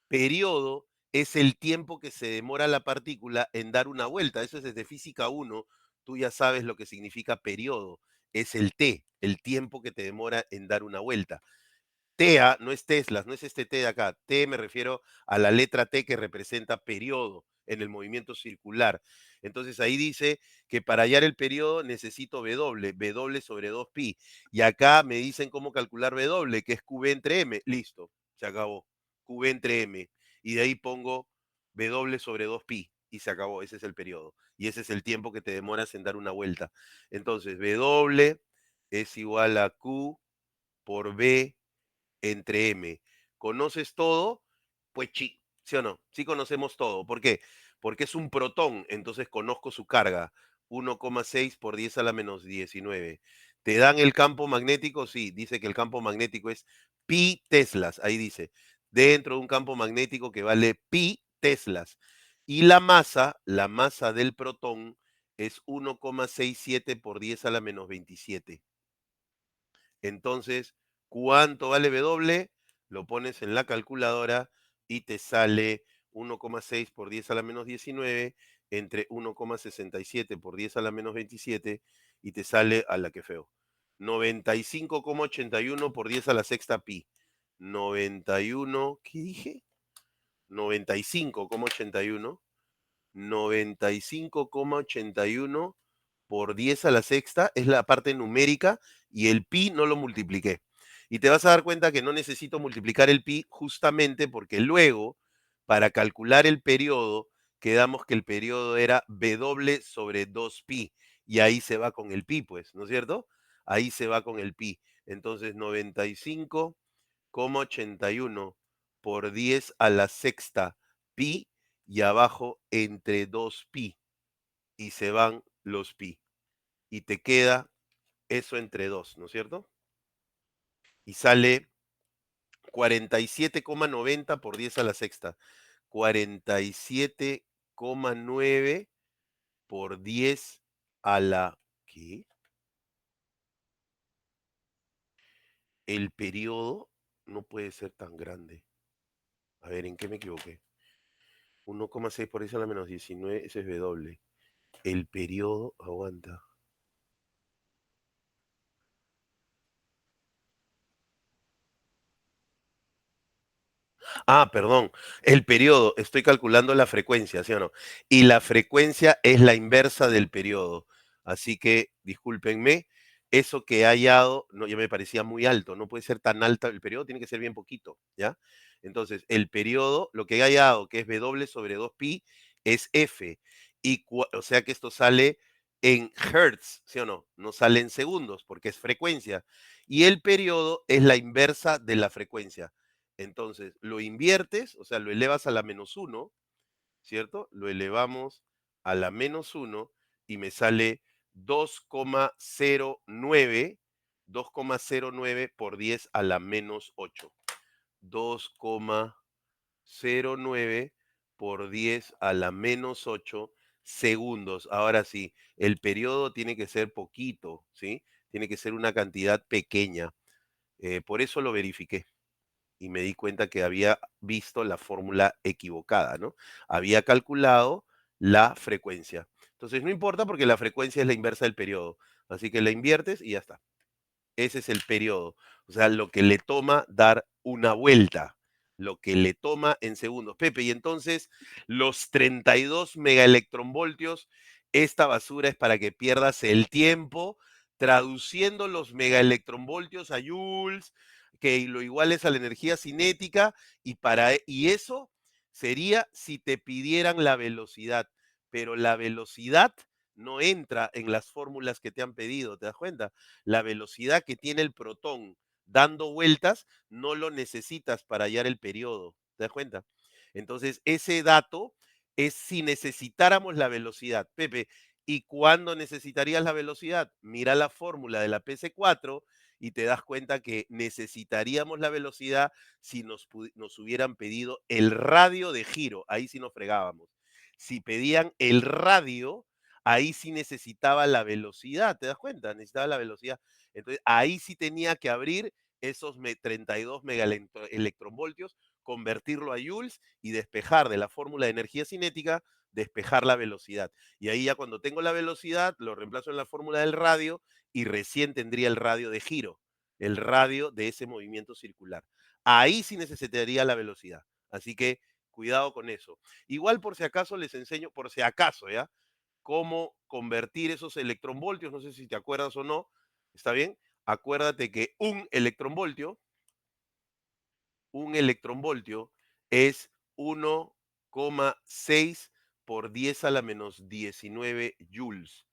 Periodo es el tiempo que se demora la partícula en dar una vuelta. Eso es desde física 1. Tú ya sabes lo que significa periodo. Es el T, el tiempo que te demora en dar una vuelta. TEA no es Tesla, no es este T de acá. T me refiero a la letra T que representa periodo en el movimiento circular. Entonces ahí dice que para hallar el periodo necesito W sobre 2pi. Y acá me dicen cómo calcular W, que es QB entre M. Listo, se acabó. QB entre M. Y de ahí pongo W sobre 2pi. Y se acabó, ese es el periodo. Y ese es el tiempo que te demoras en dar una vuelta. Entonces, W es igual a Q por B entre M. ¿Conoces todo? Pues sí, ¿sí o no? Sí conocemos todo. ¿Por qué? Porque es un protón, entonces conozco su carga. 1,6 por 10 a la menos 19. ¿Te dan el campo magnético? Sí, dice que el campo magnético es pi teslas, ahí dice, dentro de un campo magnético que vale pi teslas. Y la masa del protón es 1,67 por 10 a la menos 27. Entonces, ¿cuánto vale W? Lo pones en la calculadora y te sale 1,6 por 10 a la menos 19 entre 1,67 por 10 a la menos 27 y te sale, a la que feo, 95,81 por 10 a la sexta pi. 91, ¿qué dije? 95,81. 95,81 por 10 a la sexta es la parte numérica y el pi no lo multipliqué. Y te vas a dar cuenta que no necesito multiplicar el pi justamente porque luego, para calcular el periodo, quedamos que el periodo era W sobre 2pi. Y ahí se va con el pi, pues, ¿no es cierto? Ahí se va con el pi. Entonces, 95,81 por 10 a la sexta pi y abajo entre 2pi y se van los pi. Y te queda eso entre 2, ¿no es cierto? Y sale 47,90 por 10 a la sexta. 47,9 por 10 a la... ¿Qué? El periodo no puede ser tan grande. A ver, ¿en qué me equivoqué? 1,6 por 10 a la menos 19, ese es W. El periodo, aguanta. Ah, perdón. El periodo, estoy calculando la frecuencia, ¿sí o no? Y la frecuencia es la inversa del periodo. Así que, discúlpenme, eso que he hallado, no, ya me parecía muy alto. No puede ser tan alto el periodo, tiene que ser bien poquito, ¿ya? Entonces, el periodo, lo que he hallado, que es W sobre 2pi, es F. O sea que esto sale en hertz, ¿sí o no? No sale en segundos, porque es frecuencia. Y el periodo es la inversa de la frecuencia. Entonces, lo inviertes, o sea, lo elevas a la menos 1, ¿cierto? Lo elevamos a la menos 1 y me sale 2,09, 2,09 por 10 a la menos 8. 2,09 por 10 a la menos 8 segundos. Ahora sí, el periodo tiene que ser poquito, ¿sí? Tiene que ser una cantidad pequeña. Por eso lo verifiqué y me di cuenta que había visto la fórmula equivocada, ¿no? Había calculado la frecuencia. Entonces no importa porque la frecuencia es la inversa del periodo. Así que la inviertes y ya está. Ese es el periodo. O sea, lo que le toma dar una vuelta. Lo que le toma en segundos. Pepe, y entonces los 32 megaelectronvoltios, esta basura es para que pierdas el tiempo traduciendo los megaelectronvoltios a joules, que lo iguales a la energía cinética, y eso sería si te pidieran la velocidad. Pero la velocidad no entra en las fórmulas que te han pedido, ¿te das cuenta? La velocidad que tiene el protón dando vueltas no lo necesitas para hallar el periodo. ¿Te das cuenta? Entonces, ese dato es si necesitáramos la velocidad. Pepe, ¿y cuándo necesitarías la velocidad? Mira la fórmula de la PC4 y te das cuenta que necesitaríamos la velocidad si nos hubieran pedido el radio de giro. Ahí sí nos fregábamos. Si pedían el radio, ahí sí necesitaba la velocidad, ¿te das cuenta? Necesitaba la velocidad. Entonces, ahí sí tenía que abrir esos 32 megaelectronvoltios, convertirlo a joules y despejar de la fórmula de energía cinética, despejar la velocidad. Y ahí ya cuando tengo la velocidad, lo reemplazo en la fórmula del radio y recién tendría el radio de giro, el radio de ese movimiento circular. Ahí sí necesitaría la velocidad. Así que cuidado con eso. Igual por si acaso les enseño, por si acaso, ¿ya? Cómo convertir esos electronvoltios, no sé si te acuerdas o no, ¿está bien? Acuérdate que un electronvoltio es 1,6 por 10 a la menos 19 joules.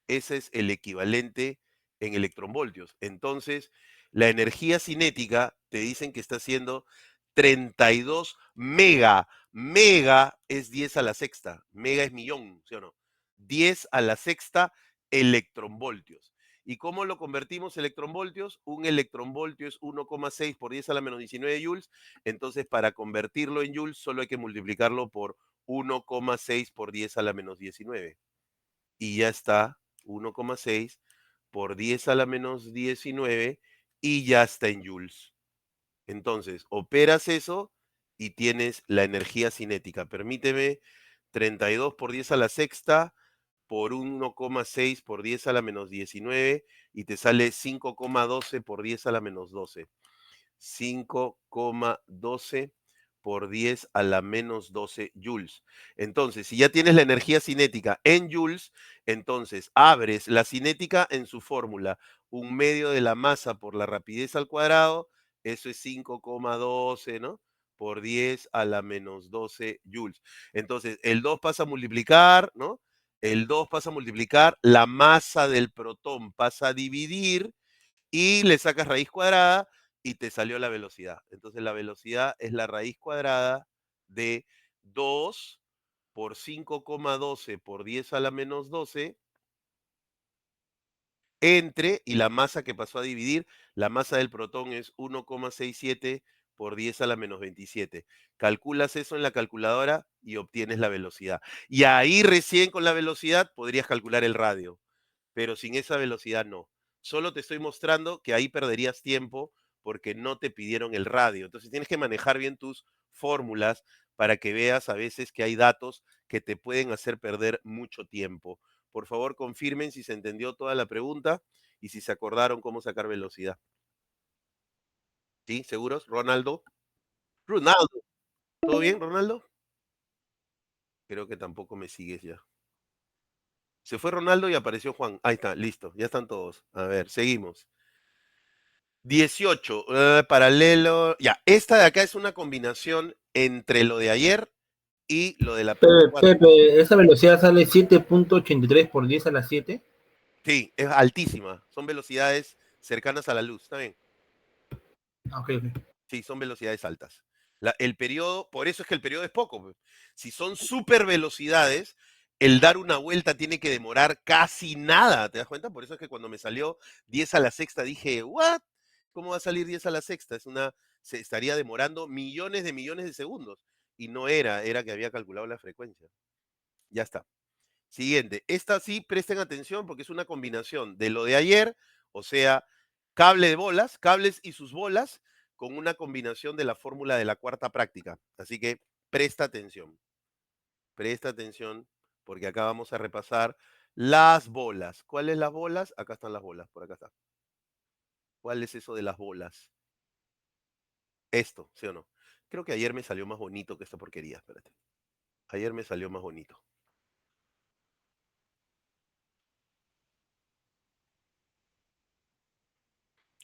Ese es el equivalente en electronvoltios. Entonces, La energía cinética te dicen que está haciendo 32 mega. Mega es 10 a la sexta. Mega es millón, ¿sí o no? 10 a la sexta electronvoltios. ¿Y cómo lo convertimos electronvoltios? Un electronvoltio es 1,6 por 10 a la menos 19 joules. Entonces, para convertirlo en joules, solo hay que multiplicarlo por 1,6 por 10 a la menos 19. Y ya está, 1,6 por 10 a la menos 19 y ya está en joules. Entonces, operas eso y tienes la energía cinética. Permíteme 32 por 10 a la sexta por 1,6 por 10 a la menos 19 y te sale 5,12 por 10 a la menos 12. 5,12 por 10 a la menos 12 joules. Entonces, si ya tienes la energía cinética en joules, entonces abres la cinética en su fórmula, un medio de la masa por la rapidez al cuadrado, eso es 5,12, ¿no? Por 10 a la menos 12 joules. Entonces, el 2 pasa a multiplicar, ¿no? El 2 pasa a multiplicar, la masa del protón pasa a dividir y le sacas raíz cuadrada y te salió la velocidad. Entonces la velocidad es la raíz cuadrada de 2 por 5,12 por 10 a la menos 12 entre, y la masa que pasó a dividir, la masa del protón es 1,67 por 10 a la menos 27. Calculas eso en la calculadora y obtienes la velocidad. Y ahí recién con la velocidad podrías calcular el radio, pero sin esa velocidad no. Solo te estoy mostrando que ahí perderías tiempo porque no te pidieron el radio. Entonces tienes que manejar bien tus fórmulas para que veas a veces que hay datos que te pueden hacer perder mucho tiempo. Por favor, confirmen si se entendió toda la pregunta y si se acordaron cómo sacar velocidad. ¿Sí? ¿Seguros? Ronaldo. Ronaldo. ¿Todo bien, Ronaldo? Creo que tampoco me sigues ya. Se fue Ronaldo y apareció Juan. Ahí está, listo. Ya están todos. A ver, seguimos. 18, paralelo. Ya, esta de acá es una combinación entre lo de ayer y lo de la PS4. Pepe, esa velocidad sale 7.83 por 10 a la 7. Sí, es altísima. Son velocidades cercanas a la luz. ¿Está bien? Ok, ok. Sí, son velocidades altas. El periodo, por eso es que el periodo es poco, pues. Si son super velocidades, el dar una vuelta tiene que demorar casi nada. ¿Te das cuenta? Por eso es que cuando me salió 10 a la sexta dije, ¿what? ¿Cómo va a salir 10 a la sexta? Se estaría demorando millones de segundos. Y no era que había calculado la frecuencia. Ya está. Siguiente. Esta sí, presten atención porque es una combinación de lo de ayer, o sea, cable de bolas, cables y sus bolas, con una combinación de la fórmula de la cuarta práctica. Así que presta atención, porque acá vamos a repasar las bolas. ¿Cuáles las bolas? Acá están las bolas, por acá está. ¿Cuál es eso de las bolas? Esto, ¿sí o no? Creo que ayer me salió más bonito que esta porquería, espérate. Ayer me salió más bonito.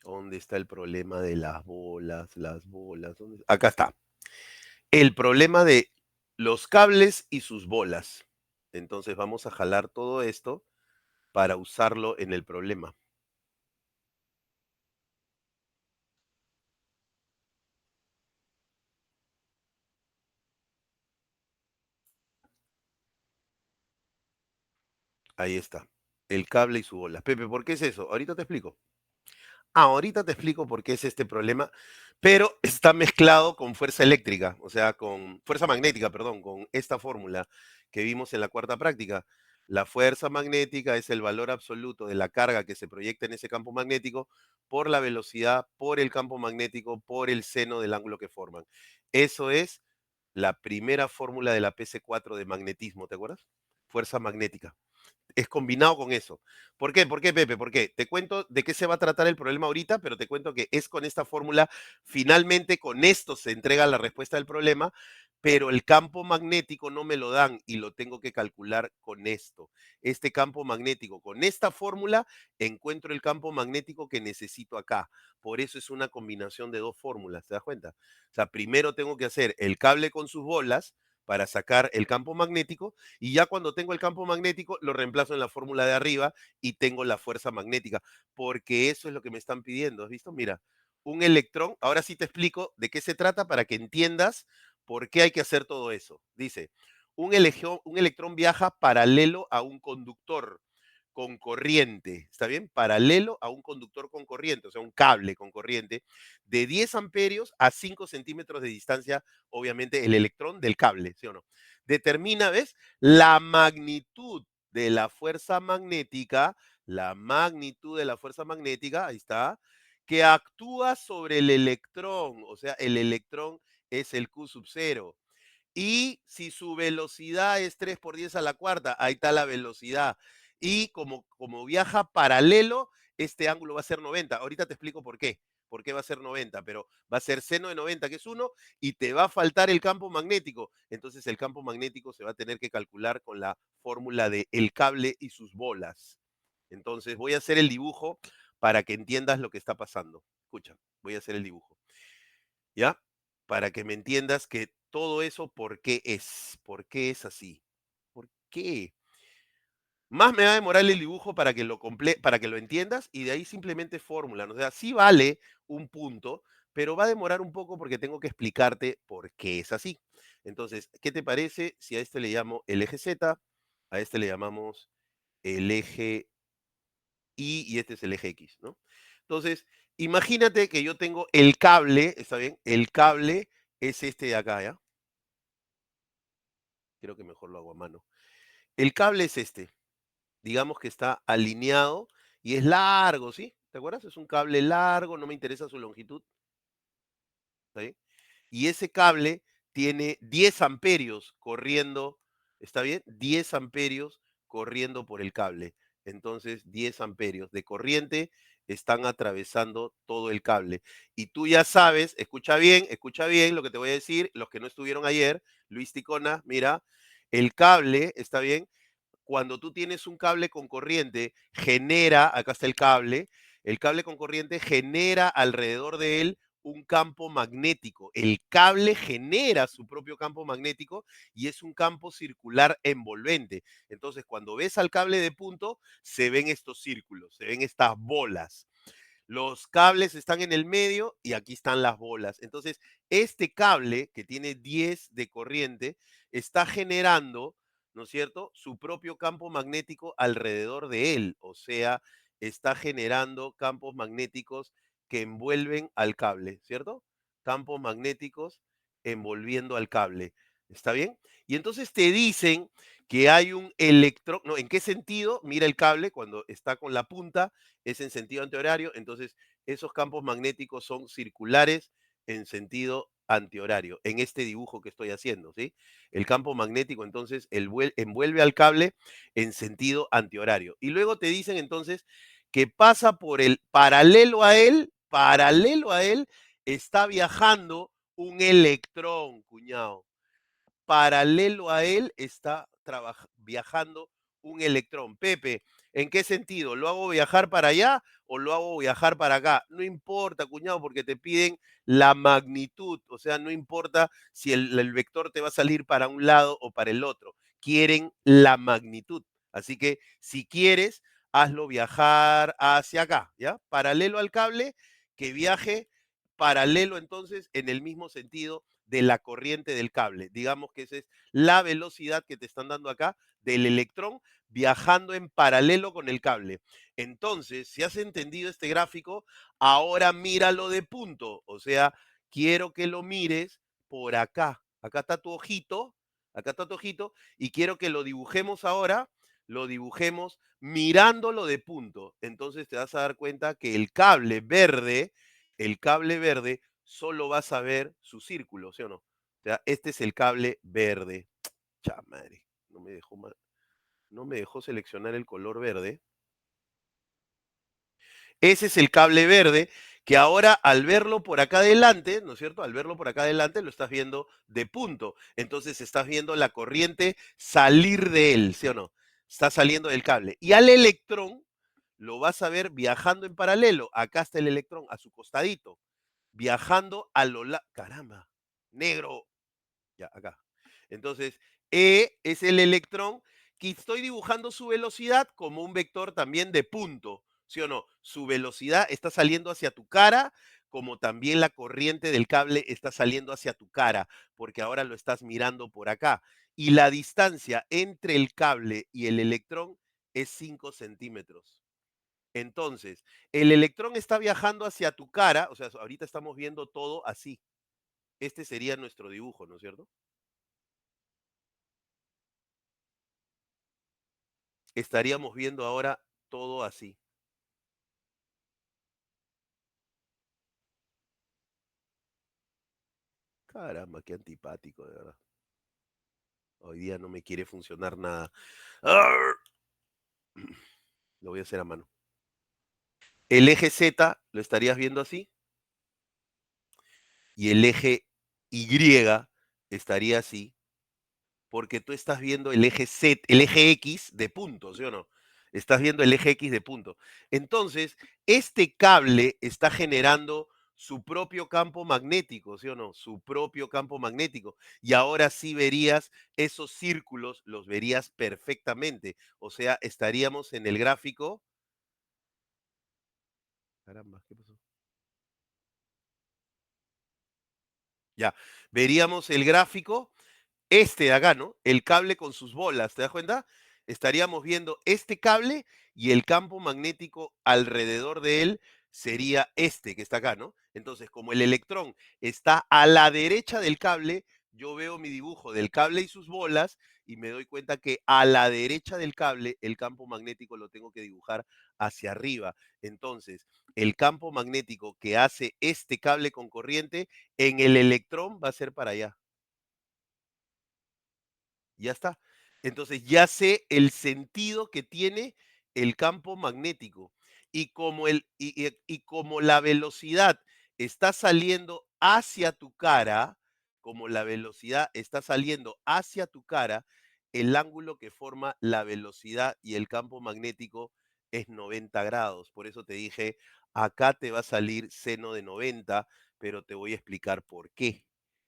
¿Dónde está el problema de las bolas? Las bolas. Acá está. El problema de los cables y sus bolas. Entonces vamos a jalar todo esto para usarlo en el problema. Ahí está. El cable y su bola. Pepe, ¿por qué es eso? Ahorita te explico. Ahorita te explico por qué es este problema, pero está mezclado con fuerza eléctrica, o sea, con fuerza magnética, perdón, con esta fórmula que vimos en la cuarta práctica. La fuerza magnética es el valor absoluto de la carga que se proyecta en ese campo magnético por la velocidad, por el campo magnético, por el seno del ángulo que forman. Eso es la primera fórmula de la PC4 de magnetismo, ¿te acuerdas? Fuerza magnética es combinado con eso. ¿Por qué? ¿Por qué, Pepe? ¿Por qué? Te cuento de qué se va a tratar el problema ahorita, pero te cuento que es con esta fórmula, finalmente con esto se entrega la respuesta del problema, pero el campo magnético no me lo dan y lo tengo que calcular con esto. Este campo magnético, con esta fórmula, encuentro el campo magnético que necesito acá. Por eso es una combinación de dos fórmulas, ¿te das cuenta? O sea, primero tengo que hacer el cable con sus bolas, para sacar el campo magnético y ya cuando tengo el campo magnético lo reemplazo en la fórmula de arriba y tengo la fuerza magnética, porque eso es lo que me están pidiendo, ¿has visto? Mira, un electrón, ahora sí te explico de qué se trata para que entiendas por qué hay que hacer todo eso. Dice, un electrón viaja paralelo a un conductor con corriente, ¿está bien? Paralelo a un conductor con corriente, o sea, un cable con corriente, de 10 amperios a 5 centímetros de distancia, obviamente, el electrón del cable, ¿sí o no? Determina, ¿ves? La magnitud de la magnitud de la fuerza magnética, ahí está, que actúa sobre el electrón, o sea, el electrón es el Q sub 0. Y si su velocidad es 3 por 10 a la cuarta, ahí está la velocidad. Y como viaja paralelo, este ángulo va a ser 90. Ahorita te explico por qué. ¿Por qué va a ser 90? Pero va a ser seno de 90, que es 1, y te va a faltar el campo magnético. Entonces el campo magnético se va a tener que calcular con la fórmula de el cable y sus bolas. Entonces voy a hacer el dibujo para que entiendas lo que está pasando. Escucha, voy a hacer el dibujo. ¿Ya? Para que me entiendas que todo eso, ¿por qué es así? ¿Por qué? Más me va a demorar el dibujo para que lo entiendas y de ahí simplemente fórmula, ¿no? O sea, sí vale un punto, pero va a demorar un poco porque tengo que explicarte por qué es así. Entonces, ¿qué te parece si a este le llamo el eje Z, a este le llamamos el eje y este es el eje X, ¿no? Entonces, imagínate que yo tengo el cable, ¿está bien? El cable es este de acá, ¿ya? Creo que mejor lo hago a mano. El cable es este. Digamos que está alineado y es largo, ¿sí? ¿Te acuerdas? Es un cable largo, no me interesa su longitud, ¿está bien? Y ese cable tiene 10 amperios corriendo, ¿está bien? 10 amperios corriendo por el cable. Entonces, 10 amperios de corriente están atravesando todo el cable. Y tú ya sabes, escucha bien lo que te voy a decir, los que no estuvieron ayer, Luis Ticona, mira, el cable, ¿está bien? Cuando tú tienes un cable con corriente, acá está el cable con corriente genera alrededor de él un campo magnético. El cable genera su propio campo magnético y es un campo circular envolvente. Entonces, cuando ves al cable de punto, se ven estos círculos, se ven estas bolas. Los cables están en el medio y aquí están las bolas. Entonces, este cable que tiene 10 de corriente está generando, ¿no es cierto?, su propio campo magnético alrededor de él. O sea, está generando campos magnéticos que envuelven al cable, ¿cierto? Campos magnéticos envolviendo al cable. ¿Está bien? Y entonces te dicen que hay un electrón, no, ¿en qué sentido? Mira el cable cuando está con la punta, es en sentido antihorario, entonces esos campos magnéticos son circulares en sentido antihorario, en este dibujo que estoy haciendo, ¿sí? El campo magnético entonces envuelve al cable en sentido antihorario. Y luego te dicen entonces que pasa por el paralelo a él, está viajando un electrón, cuñado. Paralelo a él está viajando un electrón. Pepe, ¿en qué sentido? ¿Lo hago viajar para allá o lo hago viajar para acá? No importa, cuñado, porque te piden la magnitud, o sea, no importa si el vector te va a salir para un lado o para el otro, quieren la magnitud. Así que si quieres, hazlo viajar hacia acá, ¿ya? Paralelo al cable, que viaje paralelo entonces en el mismo sentido de la corriente del cable. Digamos que esa es la velocidad que te están dando acá del electrón viajando en paralelo con el cable. Entonces, si has entendido este gráfico, ahora míralo de punto. O sea, quiero que lo mires por acá. Acá está tu ojito, y quiero que lo dibujemos ahora, lo dibujemos mirándolo de punto. Entonces te vas a dar cuenta que el cable verde solo vas a ver su círculo, ¿sí o no? O sea, este es el cable verde. Chamadre, no me dejó seleccionar el color verde. Ese es el cable verde que ahora al verlo por acá adelante, ¿no es cierto? Al verlo por acá adelante lo estás viendo de punto. Entonces estás viendo la corriente salir de él, ¿sí o no? Está saliendo del cable. Y al electrón lo vas a ver viajando en paralelo. Acá está el electrón a su costadito, viajando a lo largo. Caramba, negro. Ya, acá. Entonces, E es el electrón que estoy dibujando su velocidad como un vector también de punto, ¿sí o no? Su velocidad está saliendo hacia tu cara, como también la corriente del cable está saliendo hacia tu cara, porque ahora lo estás mirando por acá. Y la distancia entre el cable y el electrón es 5 centímetros. Entonces, el electrón está viajando hacia tu cara, o sea, ahorita estamos viendo todo así. Este sería nuestro dibujo, ¿no es cierto? Estaríamos viendo ahora todo así. Caramba, qué antipático, de verdad. Hoy día no me quiere funcionar nada. ¡Arr! Lo voy a hacer a mano. El eje Z lo estarías viendo así y el eje Y estaría así porque tú estás viendo el eje Z, el eje X de punto, ¿sí o no? Estás viendo el eje X de punto. Entonces, este cable está generando su propio campo magnético, ¿sí o no? Su propio campo magnético. Y ahora sí verías esos círculos, los verías perfectamente. O sea, estaríamos en el gráfico. Caramba, ¿qué pasó? Ya, veríamos el gráfico este de acá, ¿no? El cable con sus bolas, ¿te das cuenta? Estaríamos viendo este cable y el campo magnético alrededor de él sería este que está acá, ¿no? Entonces, como el electrón está a la derecha del cable, yo veo mi dibujo del cable y sus bolas y me doy cuenta que a la derecha del cable el campo magnético lo tengo que dibujar hacia arriba. Entonces, el campo magnético que hace este cable con corriente en el electrón va a ser para allá. Ya está. Entonces ya sé el sentido que tiene el campo magnético. Y como la velocidad está saliendo hacia tu cara, como la velocidad está saliendo hacia tu cara, el ángulo que forma la velocidad y el campo magnético es 90 grados. Por eso te dije, acá te va a salir seno de 90, pero te voy a explicar por qué.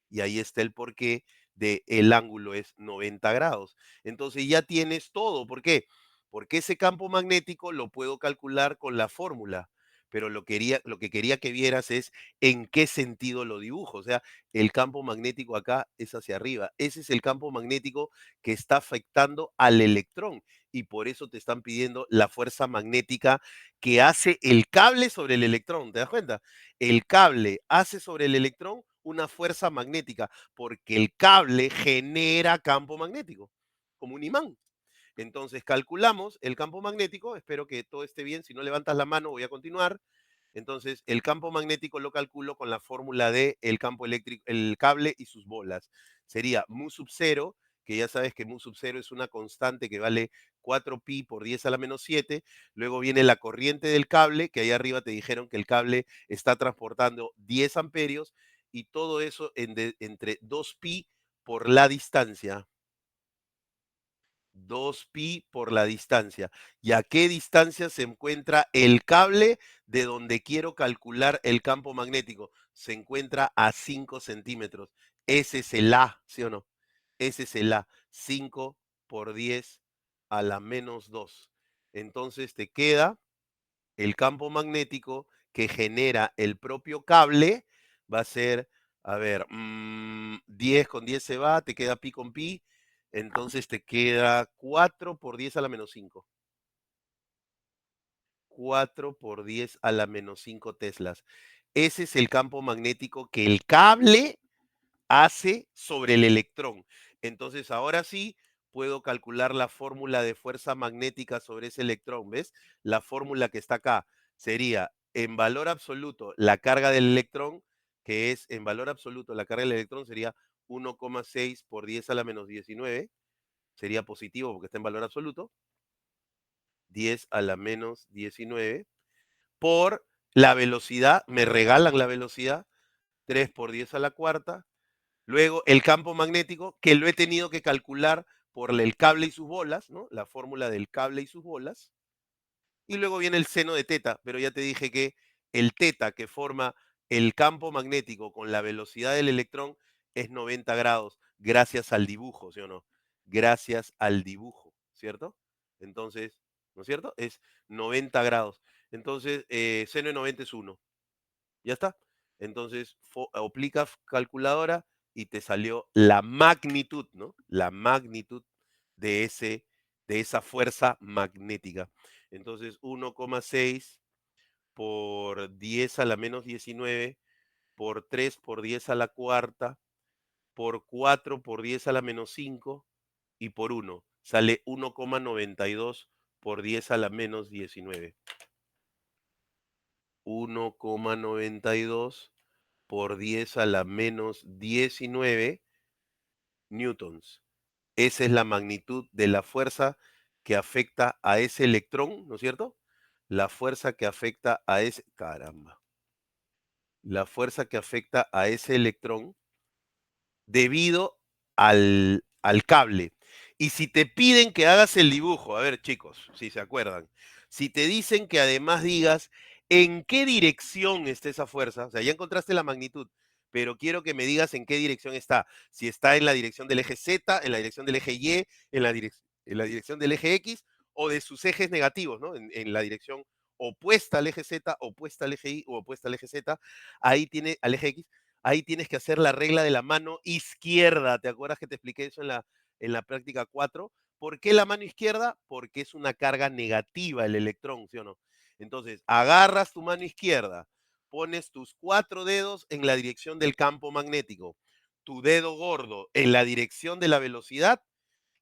Y ahí está el porqué de el ángulo es 90 grados. Entonces ya tienes todo. ¿Por qué? Porque ese campo magnético lo puedo calcular con la fórmula, pero lo que quería que vieras es en qué sentido lo dibujo. O sea, el campo magnético acá es hacia arriba. Ese es el campo magnético que está afectando al electrón y por eso te están pidiendo la fuerza magnética que hace el cable sobre el electrón. ¿Te das cuenta? El cable hace sobre el electrón una fuerza magnética porque el cable genera campo magnético, como un imán. Entonces calculamos el campo magnético, espero que todo esté bien, si no levantas la mano voy a continuar. Entonces el campo magnético lo calculo con la fórmula de el campo eléctrico, el cable y sus bolas. Sería mu sub 0, que ya sabes que mu sub 0 es una constante que vale 4pi por 10 a la menos 7. Luego viene la corriente del cable, que ahí arriba te dijeron que el cable está transportando 10 amperios y todo eso entre 2pi por la distancia. 2pi por la distancia. ¿Y a qué distancia se encuentra el cable de donde quiero calcular el campo magnético? Se encuentra a 5 centímetros. Ese es el A, ¿sí o no? Ese es el A. 5 por 10 a la menos 2. Entonces te queda el campo magnético que genera el propio cable. Va a ser, a ver, 10 con 10 se va, te queda pi con pi, entonces te queda 4 por 10 a la menos 5. 4 por 10 a la menos 5 teslas. Ese es el campo magnético que el cable hace sobre el electrón. Entonces, ahora sí puedo calcular la fórmula de fuerza magnética sobre ese electrón. ¿Ves? La fórmula que está acá sería en valor absoluto la carga del electrón, que es en valor absoluto la carga del electrón sería 1,6 por 10 a la menos 19. Sería positivo porque está en valor absoluto. 10 a la menos 19 por la velocidad, me regalan la velocidad, 3 por 10 a la cuarta. Luego el campo magnético, que lo he tenido que calcular por el cable y sus bolas, ¿no? La fórmula del cable y sus bolas. Y luego viene el seno de teta, pero ya te dije que el teta que forma el campo magnético con la velocidad del electrón es 90 grados. gracias al dibujo, ¿sí o no? Gracias al dibujo, ¿cierto? Entonces, ¿no es cierto? Es 90 grados. Entonces, seno de 90 es 1. ¿Ya está? Entonces, aplica calculadora y te salió la magnitud, ¿no? La magnitud de, de esa fuerza magnética. Entonces, 1,6 por 10 a la menos 19, por 3 por 10 a la cuarta, por 4 por 10 a la menos 5 y por 1. Sale 1,92 por 10 a la menos 19. 1,92 por 10 a la menos 19 newtons. Esa es la magnitud de la fuerza que afecta a ese electrón, ¿no es cierto? La fuerza que afecta a ese... Caramba. La fuerza que afecta a ese electrón debido al cable. Y si te piden que hagas el dibujo, a ver chicos, si se acuerdan, si te dicen que además digas en qué dirección está esa fuerza, o sea, ya encontraste la magnitud, pero quiero que me digas en qué dirección está. Si está en la dirección del eje Z, en la dirección del eje Y, en la dirección del eje X o de sus ejes negativos, ¿no? En la dirección opuesta al eje Z, opuesta al eje Y o opuesta al eje Z, ahí tiene al eje X, ahí tienes que hacer la regla de la mano izquierda. ¿Te acuerdas que te expliqué eso en la práctica 4? ¿Por qué la mano izquierda? Porque es una carga negativa el electrón, ¿sí o no? Entonces, agarras tu mano izquierda, pones tus 4 dedos en la dirección del campo magnético, tu dedo gordo en la dirección de la velocidad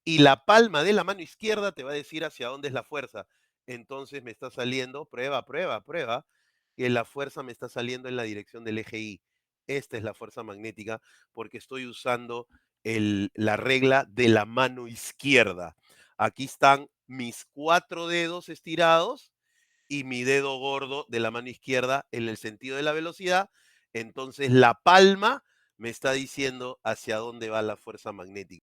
y la palma de la mano izquierda te va a decir hacia dónde es la fuerza. Entonces me está saliendo, prueba, que la fuerza me está saliendo en la dirección del eje Y. Esta es la fuerza magnética porque estoy usando la regla de la mano izquierda. Aquí están mis 4 dedos estirados y mi dedo gordo de la mano izquierda en el sentido de la velocidad. Entonces la palma me está diciendo hacia dónde va la fuerza magnética.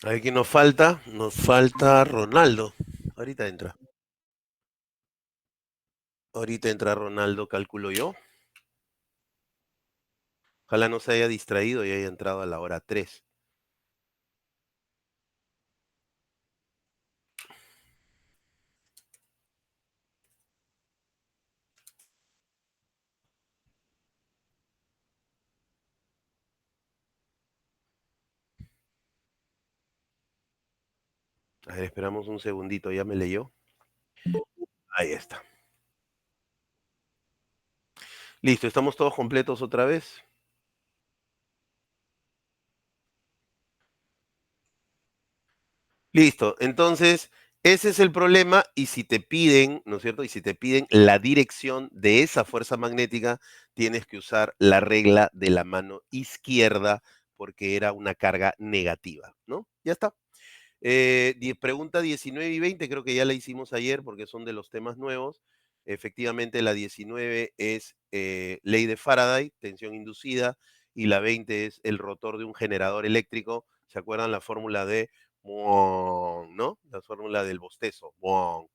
A ver quién nos falta. Nos falta Ronaldo. Ahorita entra. Ahorita entra Ronaldo, calculo yo. Ojalá no se haya distraído y haya entrado a la hora 3. A ver, esperamos un segundito, ya me leyó. Ahí está. Listo, estamos todos completos otra vez. Listo, entonces ese es el problema y si te piden, ¿no es cierto? Y si te piden la dirección de esa fuerza magnética, tienes que usar la regla de la mano izquierda porque era una carga negativa, ¿no? Ya está. Pregunta 19 y 20, creo que ya la hicimos ayer porque son de los temas nuevos. Efectivamente, la 19 es ley de Faraday, tensión inducida, y la 20 es el rotor de un generador eléctrico. ¿Se acuerdan la fórmula de Boong, ¿no? La fórmula del bostezo. Boong.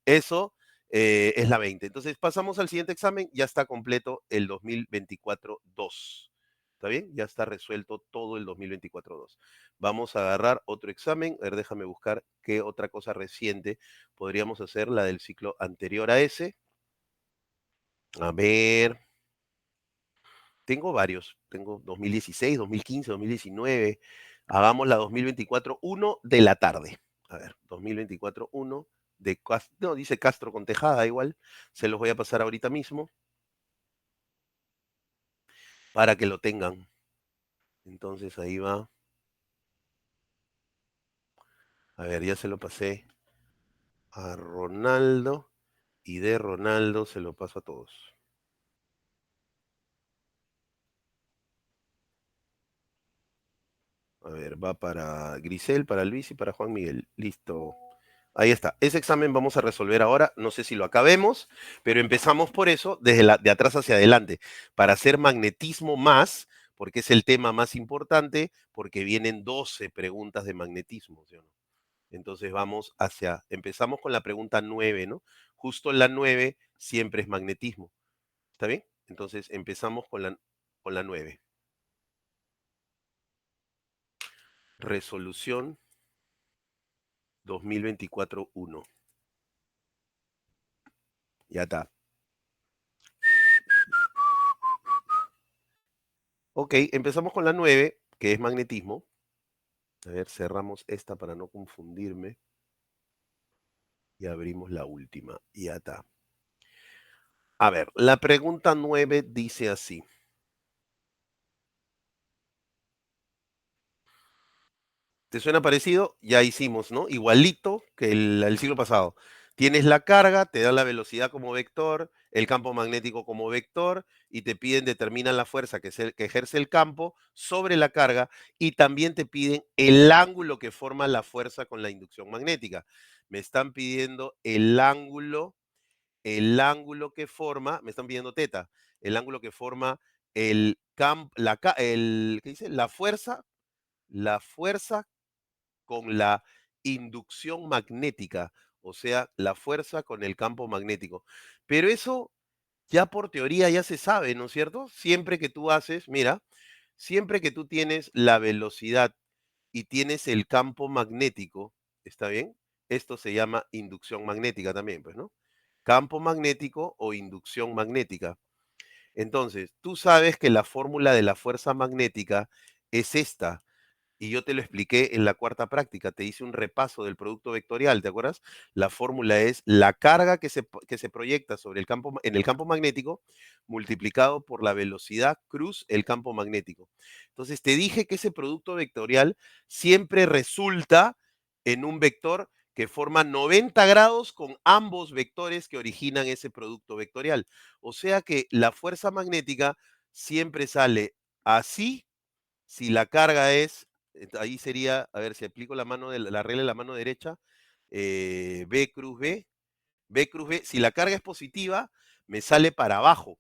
Eso es la 20. Entonces, pasamos al siguiente examen. Ya está completo el 2024-2. ¿Está bien? Ya está resuelto todo el 2024-2. Vamos a agarrar otro examen. A ver, déjame buscar qué otra cosa reciente podríamos hacer, la del ciclo anterior a ese. A ver, tengo varios. Tengo 2016, 2015, 2019. Hagamos la 2024, 1 de la tarde. A ver, 2024, 1 de Castro. No, dice Castro con Tejada igual. Se los voy a pasar ahorita mismo para que lo tengan. Entonces ahí va. A ver, ya se lo pasé a Ronaldo. Y de Ronaldo se lo paso a todos. A ver, va para Grisel, para Luis y para Juan Miguel. Listo. Ahí está. Ese examen vamos a resolver ahora. No sé si lo acabemos, pero empezamos por eso, de atrás hacia adelante, para hacer magnetismo más, porque es el tema más importante, porque vienen 12 preguntas de magnetismo, ¿sí o no? Entonces empezamos con la pregunta 9, ¿no? Justo en la 9 siempre es magnetismo. ¿Está bien? Entonces empezamos con la 9. Resolución 2024-1. Ya está. Ok, empezamos con la 9, que es magnetismo. A ver, cerramos esta para no confundirme. Y abrimos la última. Ya está. A ver, la pregunta 9 dice así. ¿Te suena parecido? Ya hicimos, ¿no? Igualito que el siglo pasado. Tienes la carga, te dan la velocidad como vector, el campo magnético como vector, y te piden, determinan la fuerza que ejerce el campo sobre la carga, y también te piden el ángulo que forma la fuerza con la inducción magnética. Me están pidiendo el ángulo que forma, me están pidiendo teta, el ángulo que forma el campo, ¿qué dice? La fuerza con la inducción magnética, o sea, la fuerza con el campo magnético. Pero eso ya por teoría ya se sabe, ¿no es cierto? Siempre que tú haces, mira, siempre que tú tienes la velocidad y tienes el campo magnético, ¿está bien? Esto se llama inducción magnética también, pues, ¿no? Campo magnético o inducción magnética. Entonces, tú sabes que la fórmula de la fuerza magnética es esta, y yo te lo expliqué en la cuarta práctica, te hice un repaso del producto vectorial, ¿te acuerdas? La fórmula es la carga que se proyecta en el campo magnético multiplicado por la velocidad cruz el campo magnético. Entonces te dije que ese producto vectorial siempre resulta en un vector que forma 90 grados con ambos vectores que originan ese producto vectorial. O sea que la fuerza magnética siempre sale así si la carga es, ahí sería, a ver, si aplico la regla de la mano derecha, B cruz B cruz B, si la carga es positiva, me sale para abajo.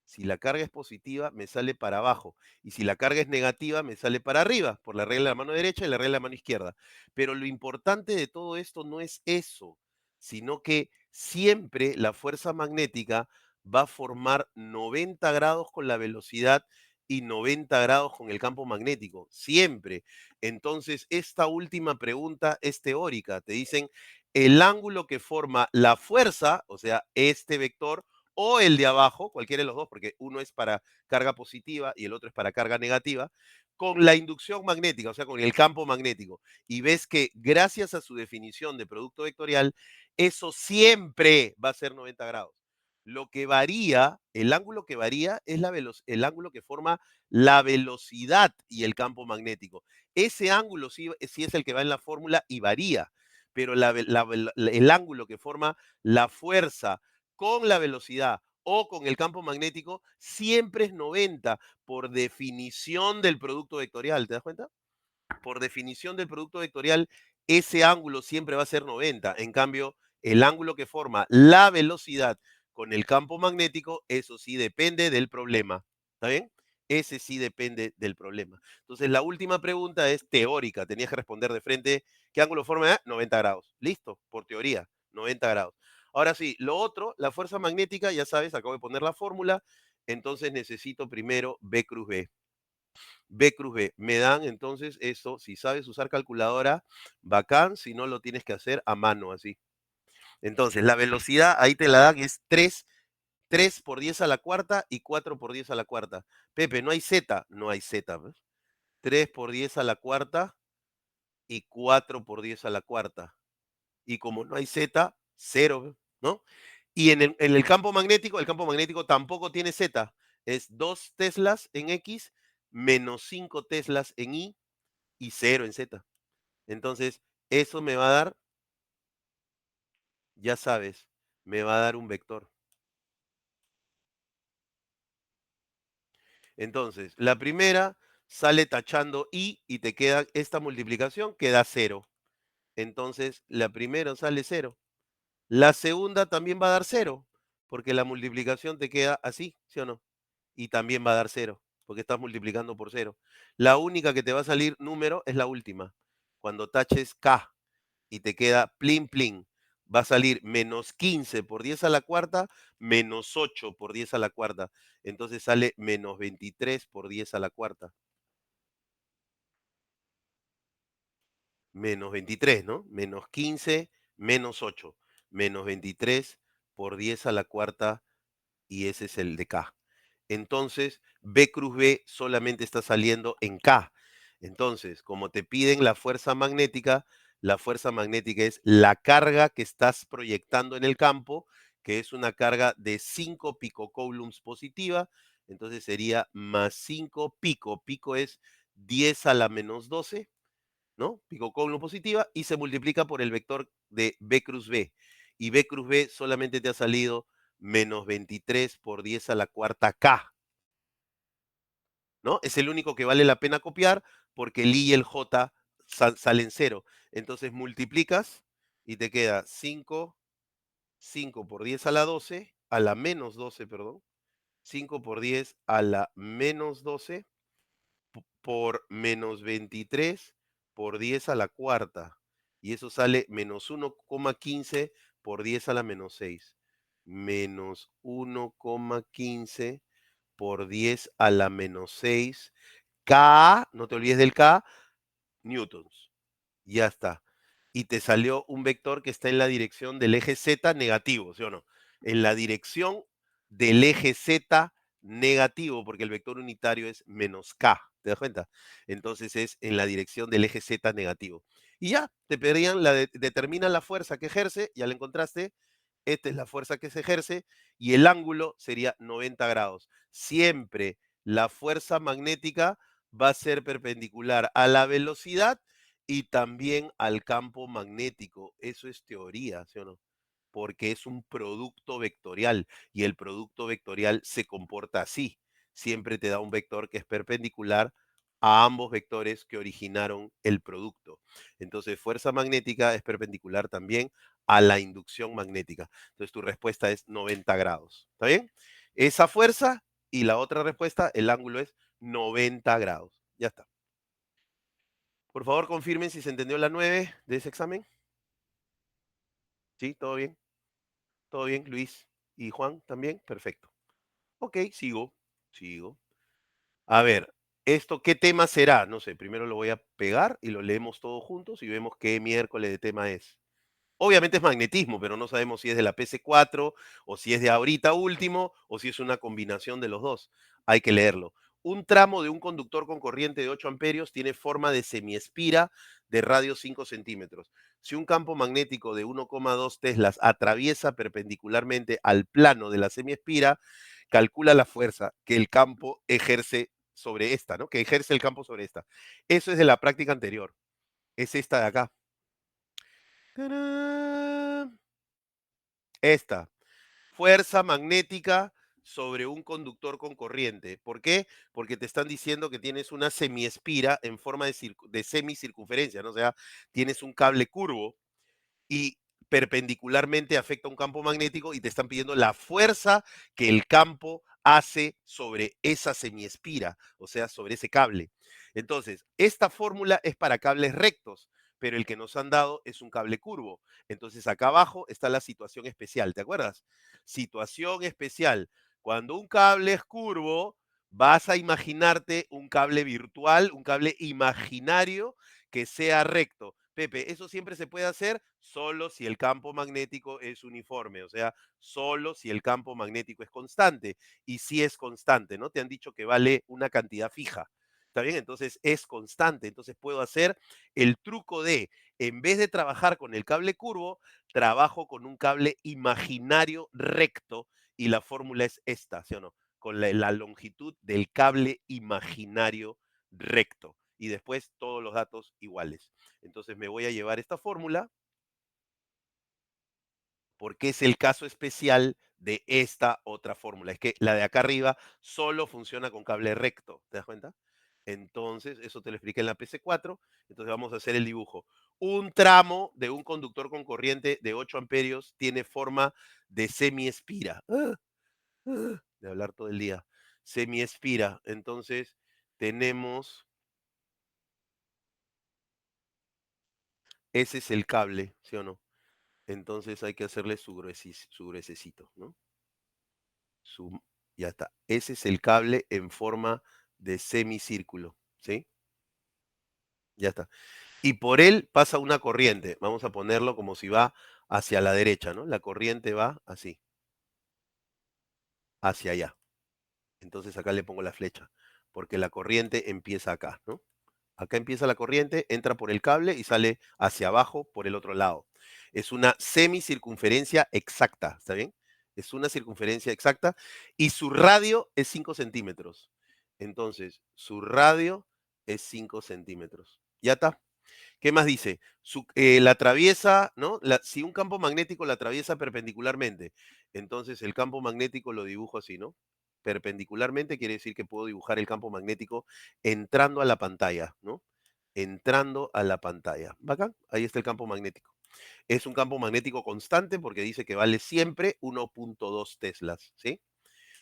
Si la carga es positiva, me sale para abajo. Y si la carga es negativa, me sale para arriba, por la regla de la mano derecha y la regla de la mano izquierda. Pero lo importante de todo esto no es eso, sino que siempre la fuerza magnética va a formar 90 grados con la velocidad y 90 grados con el campo magnético. Siempre. Entonces, esta última pregunta es teórica. Te dicen el ángulo que forma la fuerza, o sea, este vector, o el de abajo, cualquiera de los dos, porque uno es para carga positiva y el otro es para carga negativa, con la inducción magnética, o sea, con el campo magnético. Y ves que gracias a su definición de producto vectorial, eso siempre va a ser 90 grados. Lo que varía, el ángulo que varía es el ángulo que forma la velocidad y el campo magnético. Ese ángulo sí es el que va en la fórmula y varía, pero el ángulo que forma la fuerza con la velocidad o con el campo magnético siempre es 90 por definición del producto vectorial. ¿Te das cuenta? Por definición del producto vectorial, ese ángulo siempre va a ser 90. En cambio, el ángulo que forma la velocidad con el campo magnético, eso sí depende del problema. ¿Está bien? Ese sí depende del problema. Entonces, la última pregunta es teórica. Tenías que responder de frente, ¿qué ángulo forma? 90 grados. Listo, por teoría, 90 grados. Ahora sí, lo otro, la fuerza magnética, ya sabes, acabo de poner la fórmula, entonces necesito primero B cruz B. B cruz B. Me dan entonces eso, si sabes usar calculadora, bacán, si no lo tienes que hacer a mano así. Entonces, la velocidad ahí te la dan es 3 por 10 a la cuarta y 4 por 10 a la cuarta. Pepe, no hay Z, no hay Z. ¿Ves? 3 por 10 a la cuarta y 4 por 10 a la cuarta. Y como no hay Z, 0, ¿no? Y en el campo magnético tampoco tiene Z. Es 2 teslas en X menos 5 teslas en Y y 0 en Z. Entonces, eso me va a dar, ya sabes, me va a dar un vector. Entonces, la primera sale tachando y te queda esta multiplicación, queda 0. Entonces, la primera sale 0. La segunda también va a dar 0, porque la multiplicación te queda así, ¿sí o no? Y también va a dar 0, porque estás multiplicando por 0. La única que te va a salir número es la última. Cuando taches K y te queda plin plin, va a salir menos 15 por 10 a la cuarta, menos 8 por 10 a la cuarta. Entonces sale menos 23 por 10 a la cuarta. Menos 23, ¿no? Menos 15, menos 8. Menos 23 por 10 a la cuarta y ese es el de K. Entonces, B cruz B solamente está saliendo en K. Entonces, como te piden la fuerza magnética es la carga que estás proyectando en el campo, que es una carga de 5 picocoulombs positiva. Entonces sería más 5 pico. Pico es 10 a la menos 12, ¿no? Picocoulomb positiva y se multiplica por el vector de B cruz B. Y B cruz B solamente te ha salido menos 23 por 10 a la cuarta K, ¿no? Es el único que vale la pena copiar porque el I y el J salen cero. Entonces multiplicas y te queda 5, 5 por 10 a la 12, a la menos 12, perdón. 5 por 10 a la menos 12 por menos 23 por 10 a la cuarta. Y eso sale menos 1,15 por 10 a la menos 6. Menos 1,15 por 10 a la menos 6. K, no te olvides del K, newtons. Ya está. Y te salió un vector que está en la dirección del eje Z negativo, ¿sí o no? En la dirección del eje Z negativo, porque el vector unitario es menos K, ¿te das cuenta? Entonces es en la dirección del eje Z negativo. Y ya, te pedían, determina la fuerza que ejerce, ya la encontraste, esta es la fuerza que se ejerce y el ángulo sería 90 grados. Siempre la fuerza magnética va a ser perpendicular a la velocidad y también al campo magnético. Eso es teoría, ¿sí o no? Porque es un producto vectorial y el producto vectorial se comporta así. Siempre te da un vector que es perpendicular a ambos vectores que originaron el producto. Entonces, fuerza magnética es perpendicular también a la inducción magnética. Entonces, tu respuesta es 90 grados. ¿Está bien? Esa fuerza y la otra respuesta, el ángulo es 90 grados. Ya está. Por favor, confirmen si se entendió la 9 de ese examen. ¿Sí? ¿Todo bien? ¿Todo bien, Luis? ¿Y Juan también? Perfecto. Ok, sigo. Sigo. A ver, ¿esto qué tema será? No sé, primero lo voy a pegar y lo leemos todos juntos y vemos qué miércoles de tema es. Obviamente es magnetismo, pero no sabemos si es de la PC4 o si es de ahorita último o si es una combinación de los dos. Hay que leerlo. Un tramo de un conductor con corriente de 8 amperios tiene forma de semiespira de radio 5 centímetros. Si un campo magnético de 1,2 teslas atraviesa perpendicularmente al plano de la semiespira, calcula la fuerza que el campo ejerce sobre esta, ¿no? Que ejerce el campo sobre esta. Eso es de la práctica anterior. Es esta de acá. ¡Tarán! Esta, fuerza magnética sobre un conductor con corriente. ¿Por qué? Porque te están diciendo que tienes una semiespira en forma de semicircunferencia, ¿no? O sea, tienes un cable curvo y perpendicularmente afecta un campo magnético y te están pidiendo la fuerza que el campo hace sobre esa semiespira, o sea, sobre ese cable. Entonces, esta fórmula es para cables rectos, pero el que nos han dado es un cable curvo. Entonces, acá abajo está la situación especial, ¿te acuerdas? Situación especial. Cuando un cable es curvo, vas a imaginarte un cable virtual, un cable imaginario que sea recto. Pepe, eso siempre se puede hacer solo si el campo magnético es uniforme, o sea, solo si el campo magnético es constante. Y si es constante, ¿no? Te han dicho que vale una cantidad fija. ¿Está bien? Entonces es constante. Entonces puedo hacer el truco de, en vez de trabajar con el cable curvo, trabajo con un cable imaginario recto y la fórmula es esta, ¿sí o no? Con la longitud del cable imaginario recto. Y después todos los datos iguales. Entonces me voy a llevar esta fórmula porque es el caso especial de esta otra fórmula. Es que la de acá arriba solo funciona con cable recto. ¿Te das cuenta? Entonces, eso te lo expliqué en la PC4. Entonces vamos a hacer el dibujo. Un tramo de un conductor con corriente de 8 amperios tiene forma de semiespira. De hablar todo el día. Semiespira. Entonces, tenemos, ese es el cable, ¿sí o no? Entonces hay que hacerle su gruesecito, ¿no? Su, ya está. Ese es el cable en forma de semicírculo, ¿sí? Ya está. Y por él pasa una corriente. Vamos a ponerlo como si va hacia la derecha, ¿no? La corriente va así, hacia allá. Entonces acá le pongo la flecha, porque la corriente empieza acá, ¿no? Acá empieza la corriente, entra por el cable y sale hacia abajo por el otro lado. Es una semicircunferencia exacta, ¿está bien? Es una circunferencia exacta y su radio es 5 centímetros. Entonces, su radio es 5 centímetros. ¿Ya está? ¿Qué más dice? La atraviesa, ¿no? Si un campo magnético la atraviesa perpendicularmente, entonces el campo magnético lo dibujo así, ¿no? Perpendicularmente quiere decir que puedo dibujar el campo magnético entrando a la pantalla, ¿no? Entrando a la pantalla. ¿Bacán? Ahí está el campo magnético. Es un campo magnético constante porque dice que vale siempre 1.2 teslas, ¿sí?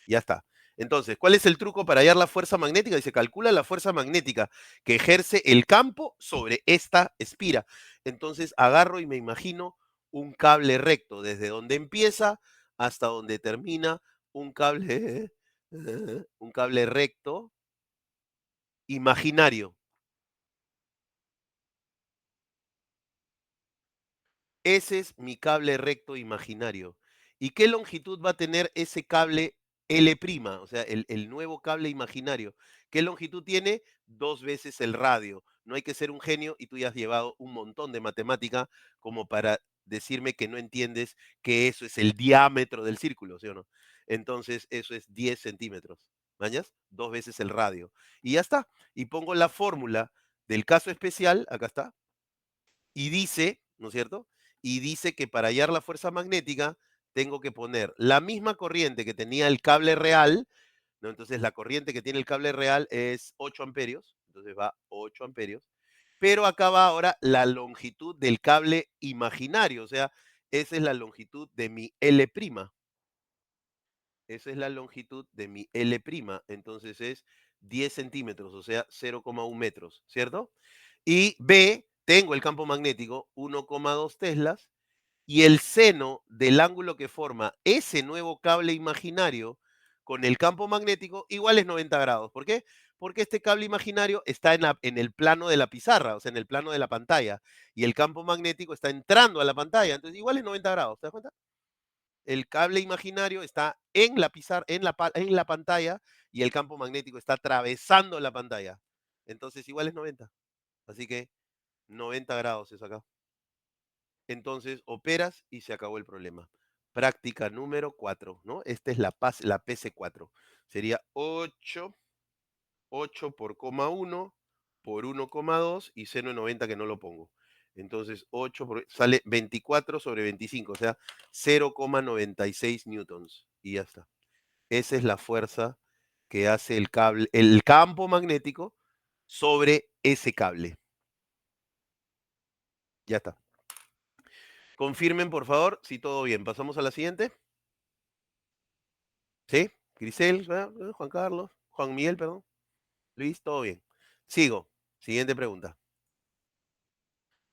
Ya está. Entonces, ¿cuál es el truco para hallar la fuerza magnética? Dice, calcula la fuerza magnética que ejerce el campo sobre esta espira. Entonces, agarro y me imagino un cable recto, desde donde empieza hasta donde termina un cable, un cable recto imaginario. Ese es mi cable recto imaginario. ¿Y qué longitud va a tener ese cable L'? O sea, el nuevo cable imaginario. ¿Qué longitud tiene? 2 veces el radio. No hay que ser un genio y tú ya has llevado un montón de matemática como para decirme que no entiendes que eso es el diámetro del círculo, ¿sí o no? Entonces, eso es 10 centímetros. ¿Mañas? 2 veces el radio. Y ya está. Y pongo la fórmula del caso especial, acá está, y dice, ¿no es cierto? Y dice que para hallar la fuerza magnética tengo que poner la misma corriente que tenía el cable real, ¿no? Entonces la corriente que tiene el cable real es 8 amperios, entonces va 8 amperios, pero acá va ahora la longitud del cable imaginario, o sea, esa es la longitud de mi L'. Esa es la longitud de mi L', entonces es 10 centímetros, o sea, 0,1 metros, ¿cierto? Y B, tengo el campo magnético, 1,2 teslas, y el seno del ángulo que forma ese nuevo cable imaginario con el campo magnético igual es 90 grados. ¿Por qué? Porque este cable imaginario está en el plano de la pizarra, o sea, en el plano de la pantalla, y el campo magnético está entrando a la pantalla, entonces igual es 90 grados, ¿te das cuenta? El cable imaginario está en la pizarra, en la pantalla, y el campo magnético está atravesando la pantalla. Entonces igual es 90. Así que 90 grados es acá. Entonces operas y se acabó el problema. Práctica número 4, ¿no? Esta es la PC4. Sería 8 por coma 1 por 1,2 y seno de 90 que no lo pongo. Entonces sale 24 sobre 25, o sea, 0,96 newtons. Y ya está. Esa es la fuerza que hace el campo magnético sobre ese cable. Ya está. Confirmen, por favor, si todo bien. Pasamos a la siguiente. ¿Sí? Grisel, Juan Carlos, Juan Miguel, perdón. Luis, todo bien. Sigo. Siguiente pregunta.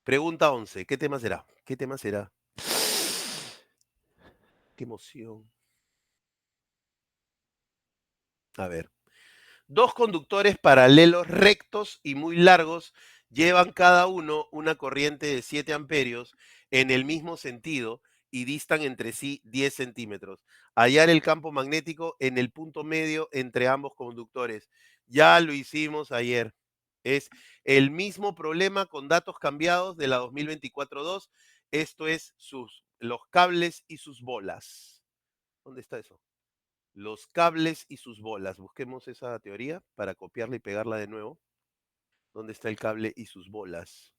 Pregunta 11. ¿Qué tema será? ¿Qué tema será? Qué emoción. A ver. Dos conductores paralelos rectos y muy largos llevan cada uno una corriente de 7 amperios en el mismo sentido y distan entre sí 10 centímetros. Hallar el campo magnético en el punto medio entre ambos conductores. Ya lo hicimos ayer. Es el mismo problema con datos cambiados de la 2024-2. Esto es los cables y sus bolas. ¿Dónde está eso? Los cables y sus bolas. Busquemos esa teoría para copiarla y pegarla de nuevo. ¿Dónde está el cable y sus bolas?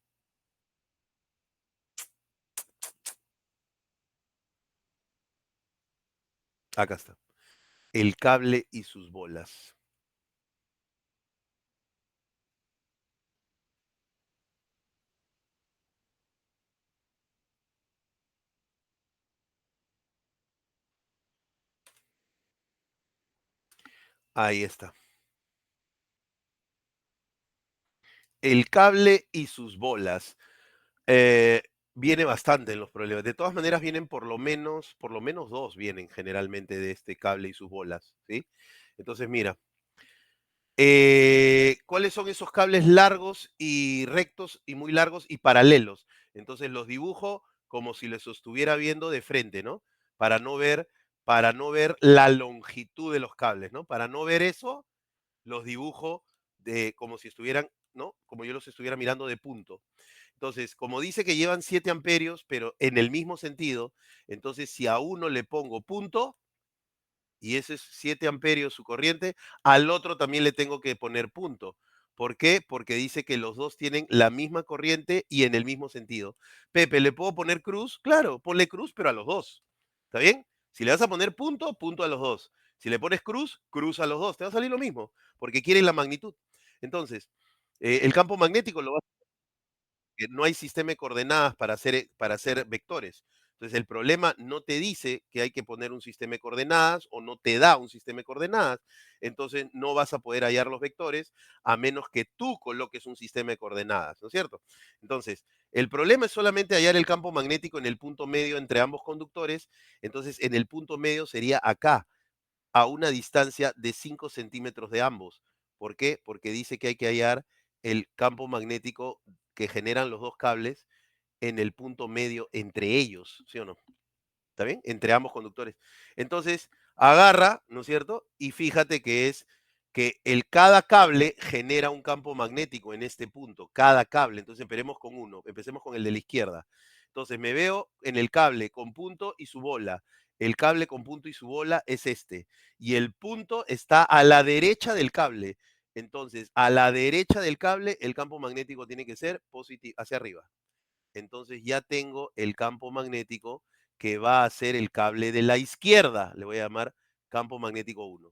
Acá está. El cable y sus bolas. Ahí está. El cable y sus bolas. Eh, Viene bastante en los problemas. De todas maneras, vienen por lo menos dos vienen generalmente de este cable y sus bolas, ¿sí? Entonces, mira, ¿cuáles son esos cables largos y rectos y muy largos y paralelos? Entonces los dibujo como si los estuviera viendo de frente, ¿no? Para no ver, para no ver la longitud de los cables, ¿no? Para no ver eso, los dibujo de como si estuvieran, ¿no? Como yo los estuviera mirando de punto. Entonces, como dice que llevan 7 amperios, pero en el mismo sentido, entonces si a uno le pongo punto, y ese es 7 amperios su corriente, al otro también le tengo que poner punto. ¿Por qué? Porque dice que los dos tienen la misma corriente y en el mismo sentido. Pepe, ¿le puedo poner cruz? Claro, ponle cruz, pero a los dos. ¿Está bien? Si le vas a poner punto, punto a los dos. Si le pones cruz, cruz a los dos. Te va a salir lo mismo, porque quieren la magnitud. Entonces, el campo magnético lo va que no hay sistema de coordenadas para hacer vectores. Entonces, el problema no te dice que hay que poner un sistema de coordenadas o no te da un sistema de coordenadas. Entonces, no vas a poder hallar los vectores a menos que tú coloques un sistema de coordenadas, ¿no es cierto? Entonces, el problema es solamente hallar el campo magnético en el punto medio entre ambos conductores. Entonces, en el punto medio sería acá, a una distancia de 5 centímetros de ambos. ¿Por qué? Porque dice que hay que hallar el campo magnético que generan los dos cables en el punto medio entre ellos, ¿sí o no? ¿Está bien? Entre ambos conductores. Entonces, agarra, ¿no es cierto? Y fíjate que es que cada cable genera un campo magnético en este punto, cada cable. Entonces, empecemos con el de la izquierda. Entonces, me veo en el cable con punto y su bola. El cable con punto y su bola es este. Y el punto está a la derecha del cable. Entonces, a la derecha del cable, el campo magnético tiene que ser positivo, hacia arriba. Entonces ya tengo el campo magnético que va a ser el cable de la izquierda, le voy a llamar campo magnético 1.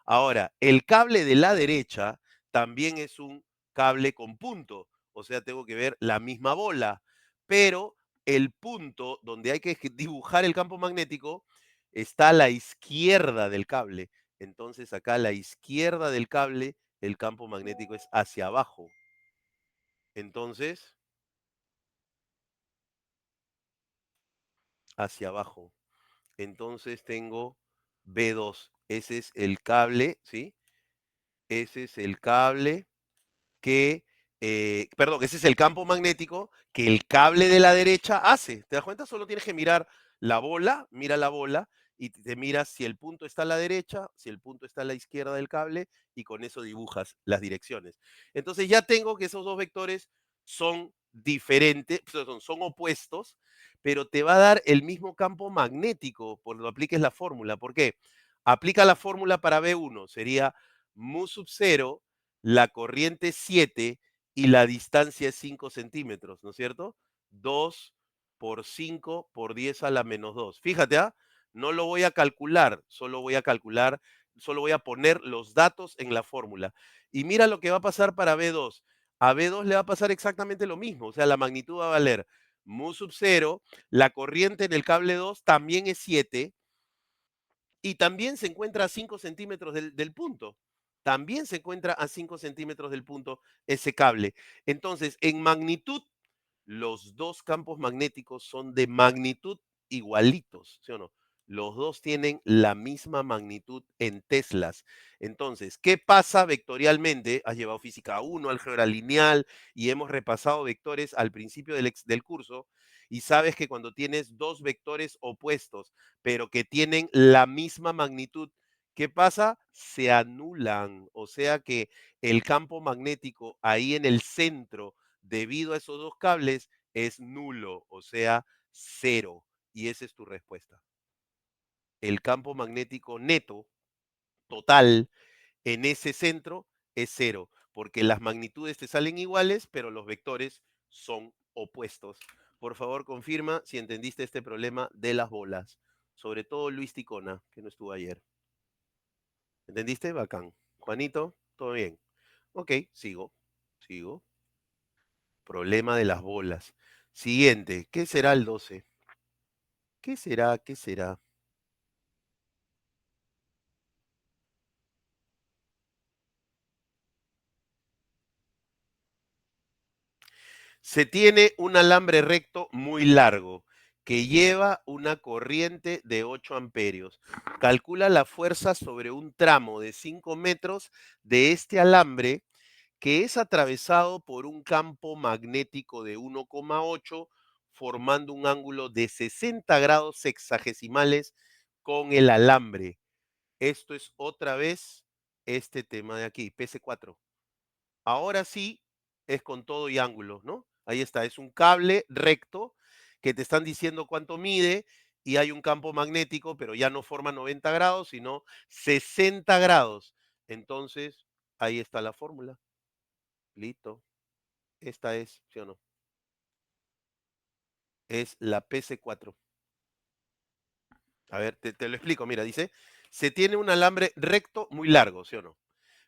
Ahora, el cable de la derecha también es un cable con punto, o sea, tengo que ver la misma bola, pero el punto donde hay que dibujar el campo magnético está a la izquierda del cable. Entonces acá a la izquierda del cable el campo magnético es hacia abajo. Entonces, hacia abajo. Entonces tengo B2. Ese es el cable, ¿sí? Ese es el cable perdón, ese es el campo magnético que el cable de la derecha hace. ¿Te das cuenta? Solo tienes que mirar la bola, mira la bola y te miras si el punto está a la derecha, si el punto está a la izquierda del cable y con eso dibujas las direcciones. Entonces ya tengo que esos dos vectores son diferentes, son opuestos, pero te va a dar el mismo campo magnético cuando apliques la fórmula. ¿Por qué? Aplica la fórmula para B1, sería mu sub 0 la corriente es 7 y la distancia es 5 centímetros, ¿no es cierto? 2 por 5 por 10 a la menos 2. Fíjate, ¿ah? No lo voy a calcular, solo voy a poner los datos en la fórmula. Y mira lo que va a pasar para B2. A B2 le va a pasar exactamente lo mismo, o sea, la magnitud va a valer mu sub 0, la corriente en el cable 2 también es 7 y también se encuentra a 5 centímetros del punto. También se encuentra a 5 centímetros del punto ese cable. Entonces, en magnitud, los dos campos magnéticos son de magnitud igualitos, ¿sí o no? Los dos tienen la misma magnitud en teslas. Entonces, ¿qué pasa vectorialmente? Has llevado física 1, álgebra lineal y hemos repasado vectores al principio del curso y sabes que cuando tienes dos vectores opuestos, pero que tienen la misma magnitud, ¿qué pasa? Se anulan. O sea que el campo magnético ahí en el centro, debido a esos dos cables, es nulo, o sea, cero. Y esa es tu respuesta. El campo magnético neto, total, en ese centro es cero, porque las magnitudes te salen iguales, pero los vectores son opuestos. Por favor, confirma si entendiste este problema de las bolas. Sobre todo Luis Ticona, que no estuvo ayer. ¿Entendiste? Bacán. Juanito, todo bien. Ok, sigo. Problema de las bolas. Siguiente, ¿qué será el 12? ¿Qué será? ¿Qué será? Se tiene un alambre recto muy largo que lleva una corriente de 8 amperios. Calcula la fuerza sobre un tramo de 5 metros de este alambre que es atravesado por un campo magnético de 1,8 formando un ángulo de 60 grados sexagesimales con el alambre. Esto es otra vez este tema de aquí, PC4. Ahora sí es con todo y ángulos, ¿no? Ahí está, es un cable recto que te están diciendo cuánto mide y hay un campo magnético, pero ya no forma 90 grados, sino 60 grados. Entonces, ahí está la fórmula. Listo. Esta es, ¿sí o no? Es la PC4. A ver, te lo explico. Mira, dice, se tiene un alambre recto muy largo, ¿sí o no?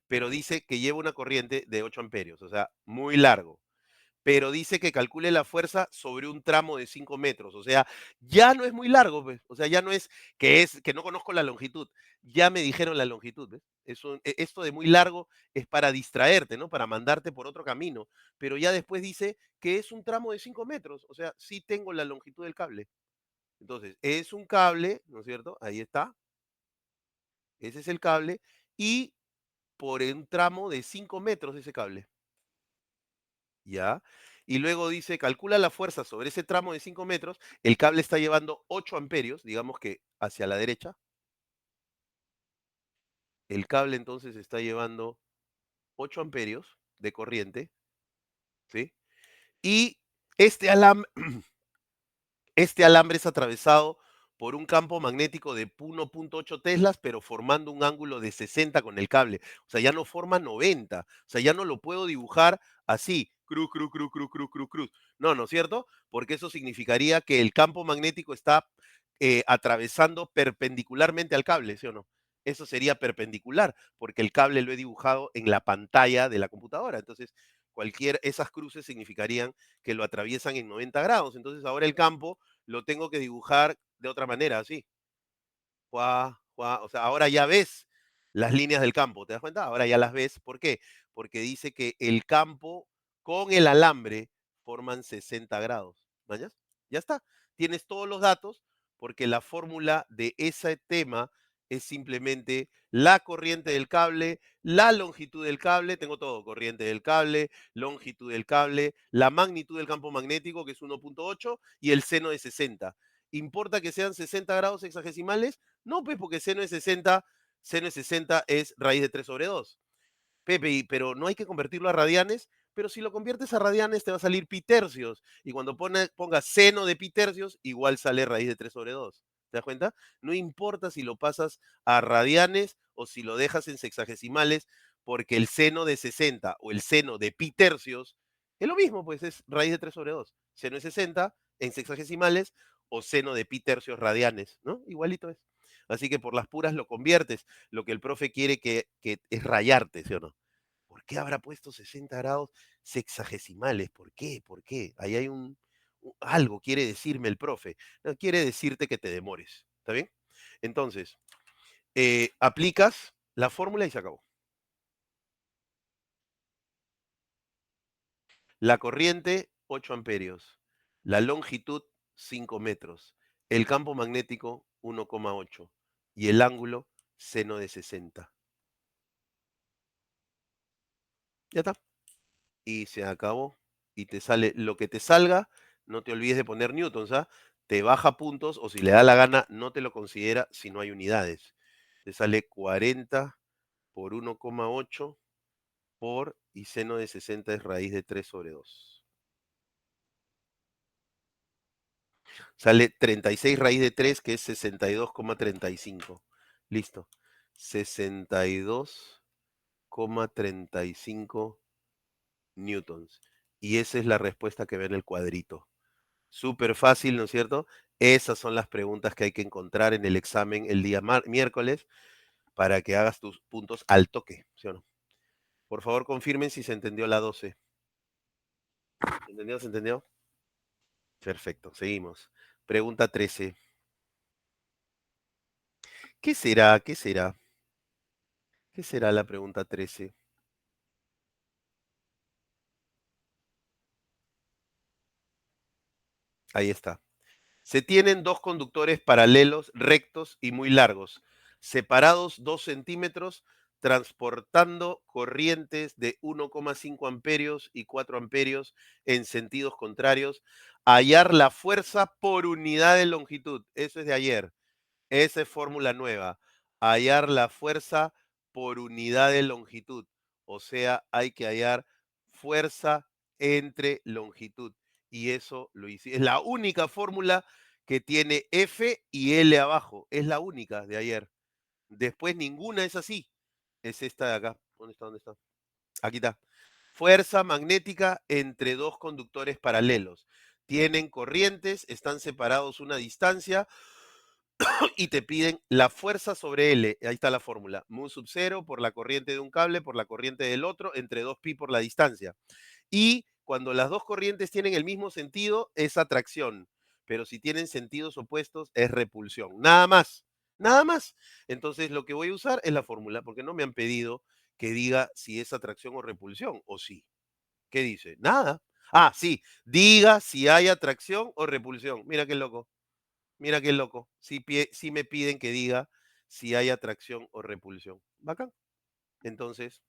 Pero dice que lleva una corriente de 8 amperios, o sea, muy largo. Pero dice que calcule la fuerza sobre un tramo de 5 metros. O sea, ya no es muy largo, pues. O sea, ya no es que no conozco la longitud. Ya me dijeron la longitud, ¿ves? Esto de muy largo es para distraerte, ¿no? Para mandarte por otro camino. Pero ya después dice que es un tramo de 5 metros. O sea, sí tengo la longitud del cable. Entonces, es un cable, ¿no es cierto? Ahí está. Ese es el cable. Y por un tramo de 5 metros ese cable. ¿Ya? Y luego dice, calcula la fuerza sobre ese tramo de 5 metros, el cable está llevando 8 amperios, digamos que hacia la derecha, el cable entonces está llevando 8 amperios de corriente, ¿sí? Y este alambre, este alambre es atravesado por un campo magnético de 1,8 teslas, pero formando un ángulo de 60 con el cable. O sea, ya no forma 90. O sea, ya no lo puedo dibujar así, cruz, cruz, cruz, cruz, cruz, cruz, cruz. No, ¿no es cierto? Porque eso significaría que el campo magnético está atravesando perpendicularmente al cable, ¿sí o no? Eso sería perpendicular, porque el cable lo he dibujado en la pantalla de la computadora. Entonces, esas cruces significarían que lo atraviesan en 90 grados. Entonces, ahora el campo lo tengo que dibujar de otra manera, así. O sea, ahora ya ves las líneas del campo, ¿te das cuenta? Ahora ya las ves. ¿Por qué? Porque dice que el campo con el alambre forman 60 grados. ¿Mañas? Ya está. Tienes todos los datos porque la fórmula de ese tema es simplemente la corriente del cable, la longitud del cable, tengo todo, corriente del cable, longitud del cable, la magnitud del campo magnético, que es 1,8, y el seno de 60. ¿Importa que sean 60 grados sexagesimales? No, pues porque seno de 60 es raíz de 3 sobre 2. Pepe, pero no hay que convertirlo a radianes, pero si lo conviertes a radianes te va a salir pi tercios. Y cuando pongas seno de pi tercios, igual sale raíz de 3 sobre 2. ¿Te das cuenta? No importa si lo pasas a radianes o si lo dejas en sexagesimales, porque el seno de 60 o el seno de pi tercios es lo mismo, pues es raíz de 3 sobre 2. Seno de 60 en sexagesimales o seno de pi tercios radianes, ¿no? Igualito es. Así que por las puras lo conviertes. Lo que el profe quiere que es rayarte, ¿sí o no? ¿Por qué habrá puesto 60 grados sexagesimales? ¿Por qué? ¿Por qué? Ahí hay algo quiere decirme el profe. No, quiere decirte que te demores. ¿Está bien? Entonces, aplicas la fórmula y se acabó. La corriente, 8 amperios. La longitud, 5 metros. El campo magnético, 1,8. Y el ángulo, seno de 60. Ya está. Y se acabó. Y te sale lo que te salga. No te olvides de poner newtons, ¿ah? Te baja puntos o si le da la gana, no te lo considera si no hay unidades. Te sale 40 por 1,8 por y seno de 60 es raíz de 3 sobre 2. Sale 36 raíz de 3, que es 62,35. Listo. 62,35 newtons. Y esa es la respuesta que ve en el cuadrito. Súper fácil, ¿no es cierto? Esas son las preguntas que hay que encontrar en el examen el día miércoles para que hagas tus puntos al toque, ¿sí o no? Por favor, confirmen si se entendió la 12. ¿Se entendió? ¿Se entendió? Perfecto, seguimos. Pregunta 13. ¿Qué será? ¿Qué será? ¿Qué será la pregunta 13? Ahí está. Se tienen dos conductores paralelos, rectos y muy largos, separados 2 centímetros, transportando corrientes de 1,5 amperios y 4 amperios en sentidos contrarios. Hallar la fuerza por unidad de longitud. Eso es de ayer. Esa es fórmula nueva. Hallar la fuerza por unidad de longitud. O sea, hay que hallar fuerza entre longitud. Y eso lo hice. Es la única fórmula que tiene F y L abajo. Es la única de ayer. Después ninguna es así. Es esta de acá. ¿Dónde está? ¿Dónde está? Aquí está. Fuerza magnética entre dos conductores paralelos. Tienen corrientes, están separados una distancia y te piden la fuerza sobre L. Ahí está la fórmula. Mu sub 0 por la corriente de un cable por la corriente del otro entre 2pi por la distancia. Y cuando las dos corrientes tienen el mismo sentido, es atracción. Pero si tienen sentidos opuestos, es repulsión. Nada más. Nada más. Entonces, lo que voy a usar es la fórmula, porque no me han pedido que diga si es atracción o repulsión, o sí. ¿Qué dice? Nada. Ah, sí. Diga si hay atracción o repulsión. Mira qué loco. Mira qué loco. Sí me piden que diga si hay atracción o repulsión. Bacán. Entonces,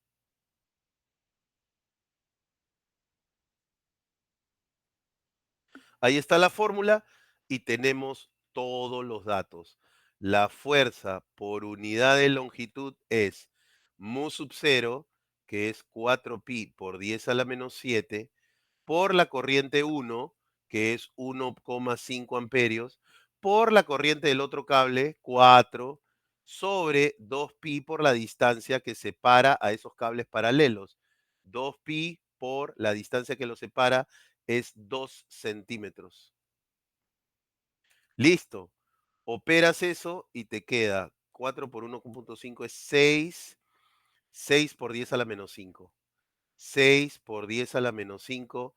ahí está la fórmula y tenemos todos los datos. La fuerza por unidad de longitud es mu sub 0, que es 4pi por 10 a la menos 7, por la corriente 1, que es 1,5 amperios, por la corriente del otro cable, 4, sobre 2pi por la distancia que separa a esos cables paralelos. 2pi por la distancia que los separa es 2 centímetros. Listo. Operas eso y te queda 4 por 1,5 es 6. 6 por 10 a la menos 5. 6 por 10 a la menos 5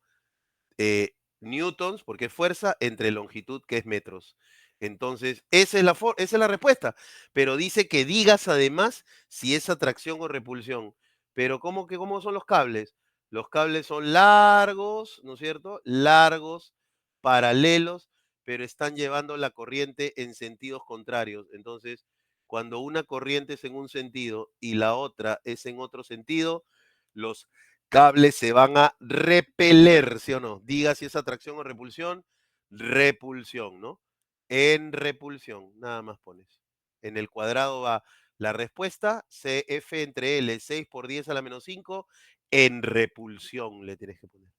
newtons, porque es fuerza, entre longitud, que es metros. Entonces, esa es la respuesta. Pero dice que digas además si es atracción o repulsión. Pero ¿cómo son los cables? Los cables son largos, ¿no es cierto? Largos, paralelos, pero están llevando la corriente en sentidos contrarios. Entonces, cuando una corriente es en un sentido y la otra es en otro sentido, los cables se van a repeler, ¿sí o no? Diga si es atracción o repulsión. Repulsión, ¿no? En repulsión, nada más pones. En el cuadrado va la respuesta, CF entre L, 6 por 10 a la menos 5, en repulsión le tienes que poner.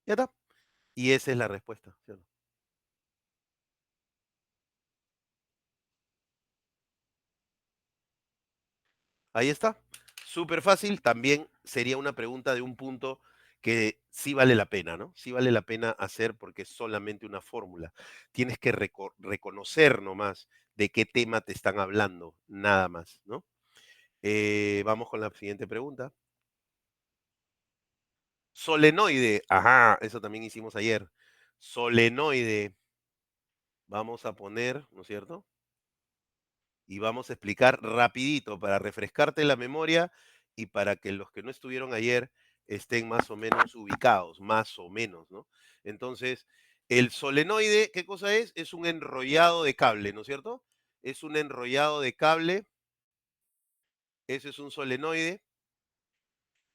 Ya está. Y esa es la respuesta, ¿sí o no? Ahí está. Súper fácil. También sería una pregunta de un punto que sí vale la pena, ¿no? Sí vale la pena hacer porque es solamente una fórmula. Tienes que reconocer nomás de qué tema te están hablando, nada más, ¿no? Vamos con la siguiente pregunta. Solenoide. Ajá, eso también hicimos ayer. Solenoide. Vamos a poner, ¿no es cierto? Y vamos a explicar rapidito para refrescarte la memoria y para que los que no estuvieron ayer estén más o menos ubicados, más o menos, ¿no? Entonces, El solenoide, ¿qué cosa es? Es un enrollado de cable, ¿no es cierto? Es un enrollado de cable. Ese es un solenoide.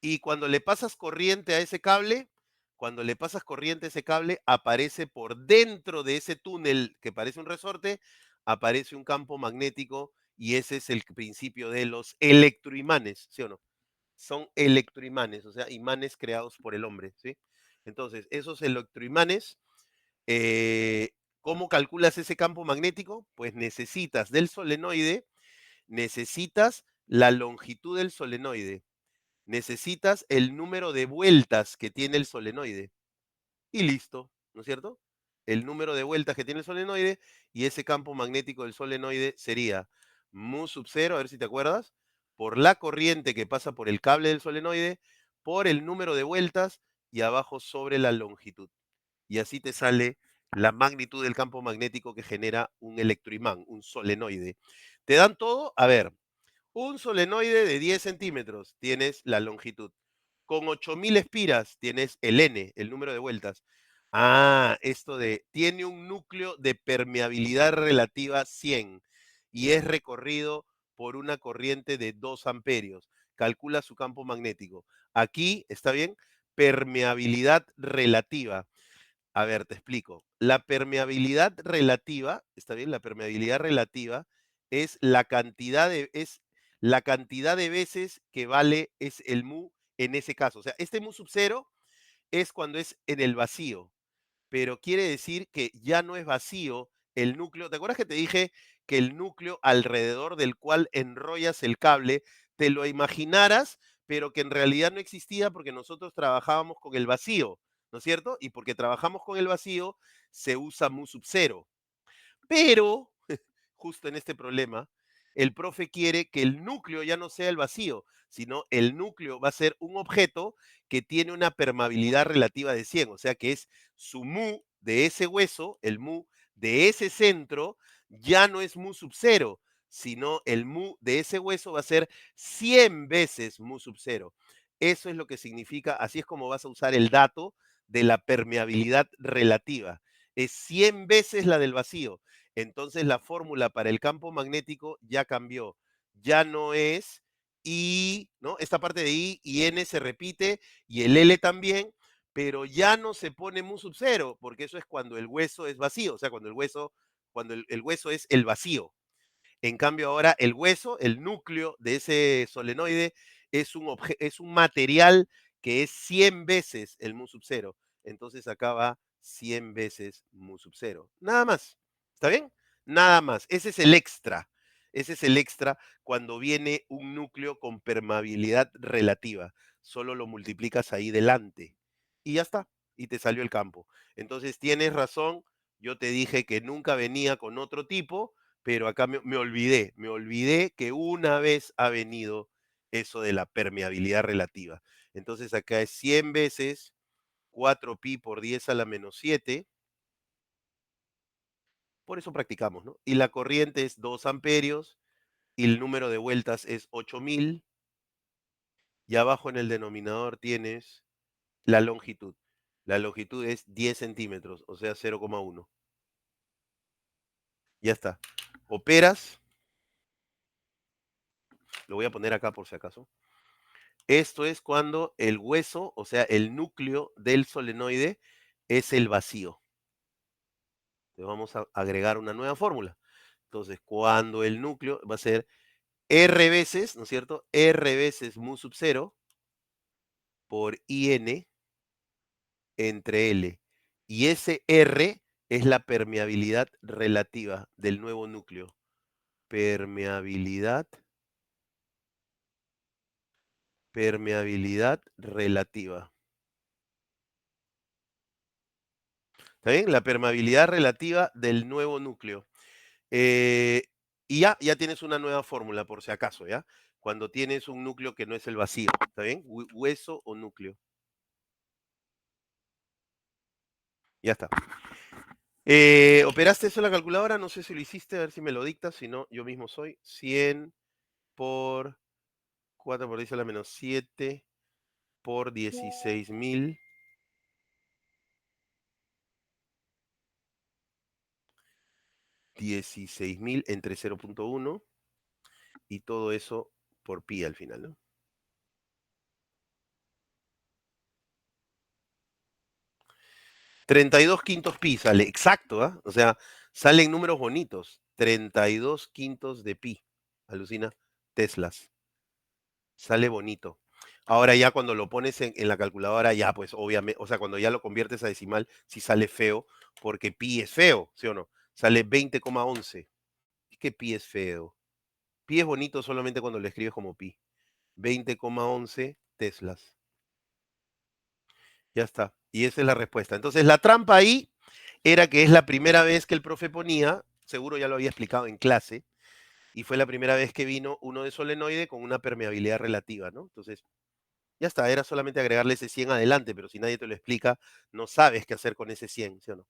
Y cuando le pasas corriente a ese cable, cuando le pasas corriente a ese cable, aparece por dentro de ese túnel que parece un resorte, aparece un campo magnético y ese es el principio de los electroimanes, ¿sí o no? Son electroimanes, o sea, imanes creados por el hombre, ¿sí? Entonces, esos electroimanes, ¿cómo calculas ese campo magnético? Pues necesitas del solenoide, necesitas la longitud del solenoide, necesitas el número de vueltas que tiene el solenoide y listo, ¿no es cierto? El número de vueltas que tiene el solenoide y ese campo magnético del solenoide sería mu sub 0, a ver si te acuerdas, por la corriente que pasa por el cable del solenoide, por el número de vueltas y abajo sobre la longitud. Y así te sale la magnitud del campo magnético que genera un electroimán, un solenoide. ¿Te dan todo? A ver, un solenoide de 10 centímetros tienes la longitud. Con 8000 espiras tienes el N, el número de vueltas. Ah, esto de tiene un núcleo de permeabilidad relativa 100 y es recorrido por una corriente de 2 amperios. Calcula su campo magnético. Aquí, ¿está bien? Permeabilidad relativa. A ver, te explico. La permeabilidad relativa, ¿está bien? La permeabilidad relativa es la cantidad de veces que vale es el mu en ese caso. O sea, este mu sub 0 es cuando es en el vacío, pero quiere decir que ya no es vacío el núcleo. ¿Te acuerdas que te dije que el núcleo alrededor del cual enrollas el cable, te lo imaginaras, pero que en realidad no existía porque nosotros trabajábamos con el vacío, ¿no es cierto? Y porque trabajamos con el vacío, se usa mu sub 0. Pero, justo en este problema, el profe quiere que el núcleo ya no sea el vacío, sino el núcleo va a ser un objeto que tiene una permeabilidad relativa de 100, o sea que es su mu de ese hueso, el mu de ese centro, ya no es mu sub 0, sino el mu de ese hueso va a ser 100 veces mu sub 0. Eso es lo que significa, así es como vas a usar el dato de la permeabilidad relativa. Es 100 veces la del vacío. Entonces la fórmula para el campo magnético ya cambió. Ya no es I, ¿no? Esta parte de I y N se repite y el L también, pero ya no se pone mu sub 0, porque eso es cuando el hueso es vacío, o sea, cuando el hueso es el vacío. En cambio ahora el hueso, el núcleo de ese solenoide, es un material que es 100 veces el mu sub 0. Entonces acá va 100 veces mu sub 0. Nada más. ¿Está bien? Nada más. Ese es el extra. Ese es el extra cuando viene un núcleo con permeabilidad relativa. Solo lo multiplicas ahí delante. Y ya está. Y te salió el campo. Entonces tienes razón. Yo te dije que nunca venía con otro tipo, pero acá me olvidé que una vez ha venido eso de la permeabilidad relativa. Entonces acá es 100 veces 4pi por 10 a la menos 7, por eso practicamos, ¿no? Y la corriente es 2 amperios y el número de vueltas es 8000 y abajo en el denominador tienes la longitud. La longitud es 10 centímetros, o sea 0,1. Ya está. Operas, lo voy a poner acá por si acaso. Esto es cuando el hueso, o sea, el núcleo del solenoide es el vacío. Le vamos a agregar una nueva fórmula. Entonces, cuando el núcleo va a ser R veces, ¿no es cierto? R veces mu sub 0 por IN entre L. Y ese R es la permeabilidad relativa del nuevo núcleo. Permeabilidad relativa. ¿Está bien? La permeabilidad relativa del nuevo núcleo. Eh, y ya tienes una nueva fórmula, por si acaso, ¿ya? Cuando tienes un núcleo que no es el vacío, ¿está bien? Hueso o núcleo. Ya está. ¿Operaste eso en la calculadora? No sé si lo hiciste, a ver si me lo dictas, si no, yo mismo soy. 100 por 4 por 10 a la menos 7 por 16.000 16.000 entre 0.1 y todo eso por pi al final, ¿no? 32 quintos pi sale, exacto, ¿ah? O sea, salen números bonitos. 32 quintos de pi. Alucina, teslas. Sale bonito. Ahora ya cuando lo pones en la calculadora, ya pues obviamente, o sea, cuando ya lo conviertes a decimal, sí sale feo, porque pi es feo, ¿sí o no? Sale 20,11. Es que pi es feo. Pi es bonito solamente cuando lo escribes como pi. 20,11 teslas. Ya está. Y esa es la respuesta. Entonces, la trampa ahí era que es la primera vez que el profe ponía, seguro ya lo había explicado en clase, y fue la primera vez que vino uno de solenoide con una permeabilidad relativa, ¿no? Entonces, ya está, era solamente agregarle ese 100 adelante, pero si nadie te lo explica, no sabes qué hacer con ese 100, ¿sí o no?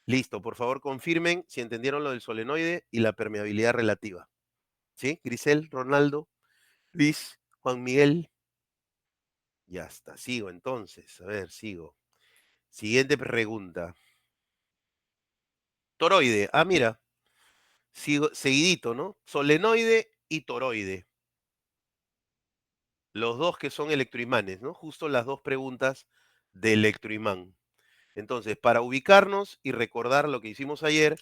Listo, por favor confirmen si entendieron lo del solenoide y la permeabilidad relativa. ¿Sí? Grisel, Ronaldo, Luis, Juan Miguel. Ya está, sigo entonces. A ver, sigo. Siguiente pregunta. Toroide. Ah, mira, sigo, seguidito, ¿no? Solenoide y toroide. Los dos que son electroimanes, ¿no? Justo las dos preguntas de electroimán. Entonces, para ubicarnos y recordar lo que hicimos ayer,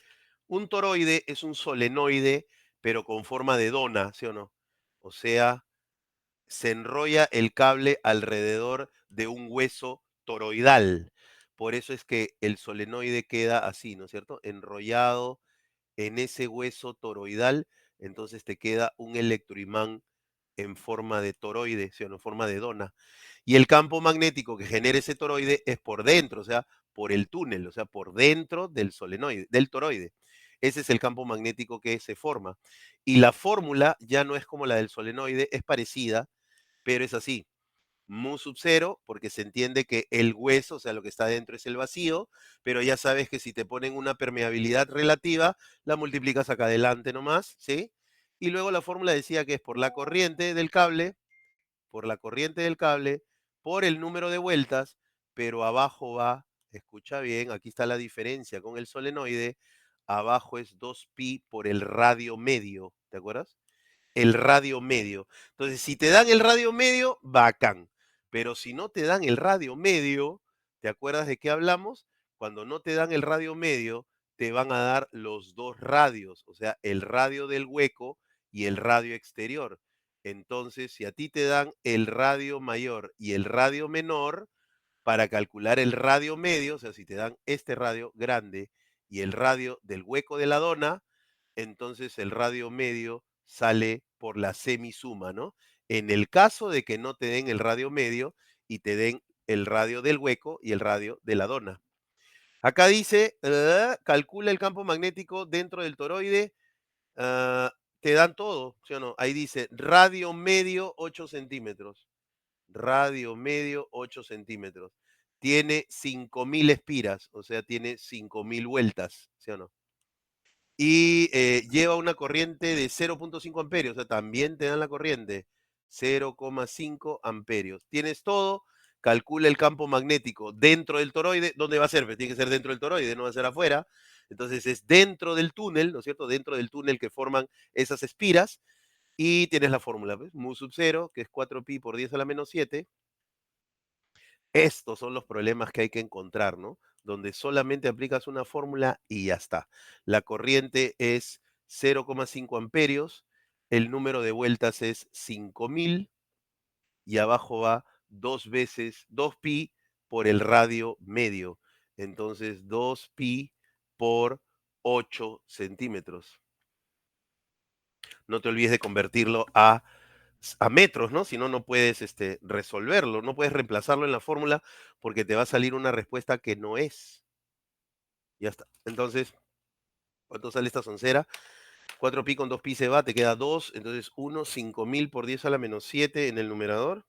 un toroide es un solenoide, pero con forma de dona, ¿sí o no? O sea, se enrolla el cable alrededor de un hueso toroidal. Por eso es que el solenoide queda así, ¿no es cierto? Enrollado en ese hueso toroidal, entonces te queda un electroimán en forma de toroide, ¿sí o no? En forma de dona. Y el campo magnético que genera ese toroide es por dentro, o sea, por el túnel, o sea, por dentro del solenoide, del toroide. Ese es el campo magnético que se forma. Y la fórmula ya no es como la del solenoide, es parecida, pero es así. Mu sub 0, porque se entiende que el hueso, o sea, lo que está dentro es el vacío, pero ya sabes que si te ponen una permeabilidad relativa, la multiplicas acá adelante nomás, ¿sí? Y luego la fórmula decía que es por la corriente del cable, por la corriente del cable, por el número de vueltas, pero abajo va, escucha bien, aquí está la diferencia con el solenoide, abajo es 2pi por el radio medio, ¿te acuerdas? El radio medio. Entonces, si te dan el radio medio, bacán. Pero si no te dan el radio medio, ¿te acuerdas de qué hablamos? Cuando no te dan el radio medio, te van a dar los dos radios, o sea, el radio del hueco y el radio exterior. Entonces, si a ti te dan el radio mayor y el radio menor, para calcular el radio medio, o sea, si te dan este radio grande y el radio del hueco de la dona, entonces el radio medio sale por la semisuma, ¿no? En el caso de que no te den el radio medio y te den el radio del hueco y el radio de la dona. Acá dice, calcula el campo magnético dentro del toroide, ah, te dan todo, ¿sí o no? Ahí dice radio medio 8 centímetros. Radio medio 8 centímetros. Tiene 5.000 espiras, o sea, tiene 5.000 vueltas, ¿sí o no? Y lleva una corriente de 0,5 amperios, o sea, también te dan la corriente, 0,5 amperios. Tienes todo, calcula el campo magnético dentro del toroide. ¿Dónde va a ser? Pues tiene que ser dentro del toroide, no va a ser afuera. Entonces es dentro del túnel, ¿no es cierto? Dentro del túnel que forman esas espiras. Y tienes la fórmula, pues, mu sub 0, que es 4pi por 10 a la menos 7. Estos son los problemas que hay que encontrar, ¿no? Donde solamente aplicas una fórmula y ya está. La corriente es 0,5 amperios, el número de vueltas es 5.000 y abajo va 2 veces 2pi por el radio medio. Entonces 2pi por 8 centímetros. No te olvides de convertirlo a metros, ¿no? Si no, no puedes resolverlo, no puedes reemplazarlo en la fórmula porque te va a salir una respuesta que no es. Ya está. Entonces, ¿cuánto sale esta soncera? 4pi con 2pi se va, te queda 2. Entonces, 1, 5.000 por 10 a la menos 7 en el numerador.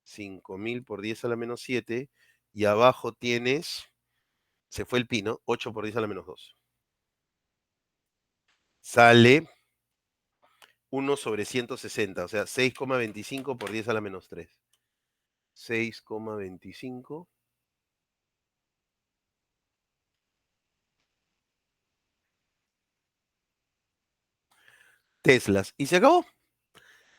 5.000 por 10 a la menos 7. Y abajo tienes, se fue el pi, ¿no? 8 por 10 a la menos 2. Sale 1/160, o sea, 6,25 por 10 a la menos 3. 6,25. teslas. Y se acabó.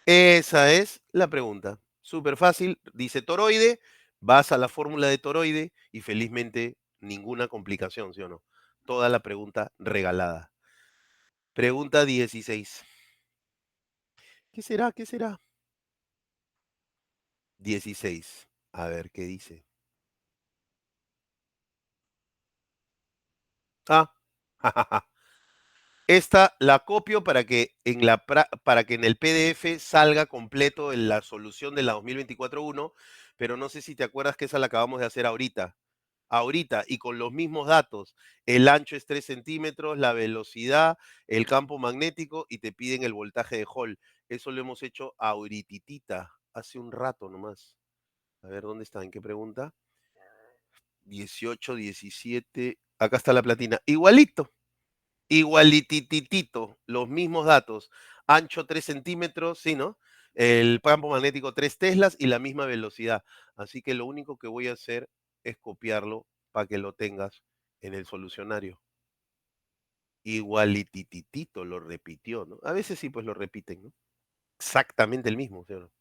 Esa es la pregunta. Súper fácil. Dice toroide, vas a la fórmula de toroide y felizmente ninguna complicación, ¿sí o no? Toda la pregunta regalada. Pregunta 16. ¿Qué será? ¿Qué será? 16. A ver, ¿qué dice? Ah, esta la copio para que para que en el PDF salga completo en la solución de la 2024-1, pero no sé si te acuerdas que esa la acabamos de hacer ahorita. Ahorita y con los mismos datos. El ancho es 3 centímetros, la velocidad, el campo magnético y te piden el voltaje de Hall. Eso lo hemos hecho ahorititita, hace un rato nomás. A ver, ¿dónde está? ¿En qué pregunta? 18, 17. Acá está la platina. Igualito. Igualititito, los mismos datos. Ancho 3 centímetros, sí, ¿no? El campo magnético 3 teslas y la misma velocidad. Así que lo único que voy a hacer es copiarlo para que lo tengas en el solucionario. Igualititito, lo repitió, ¿no? A veces sí, pues lo repiten, ¿no? Exactamente el mismo, ¿sí o no?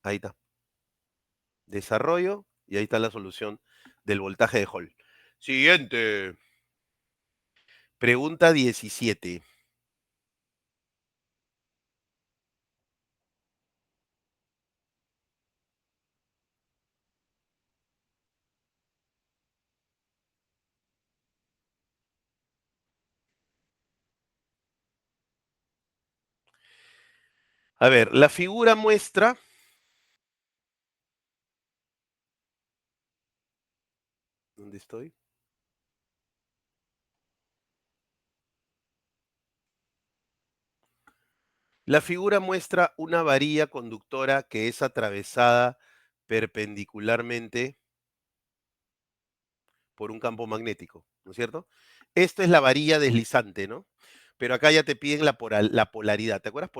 Ahí está. Desarrollo y ahí está la solución del voltaje de Hall. Siguiente. Pregunta 17. A ver, la figura muestra. ¿Dónde estoy? La figura muestra una varilla conductora que es atravesada perpendicularmente por un campo magnético, ¿no es cierto? Esto es la varilla deslizante, ¿no? Pero acá ya te piden la polaridad. ¿Te acuerdas?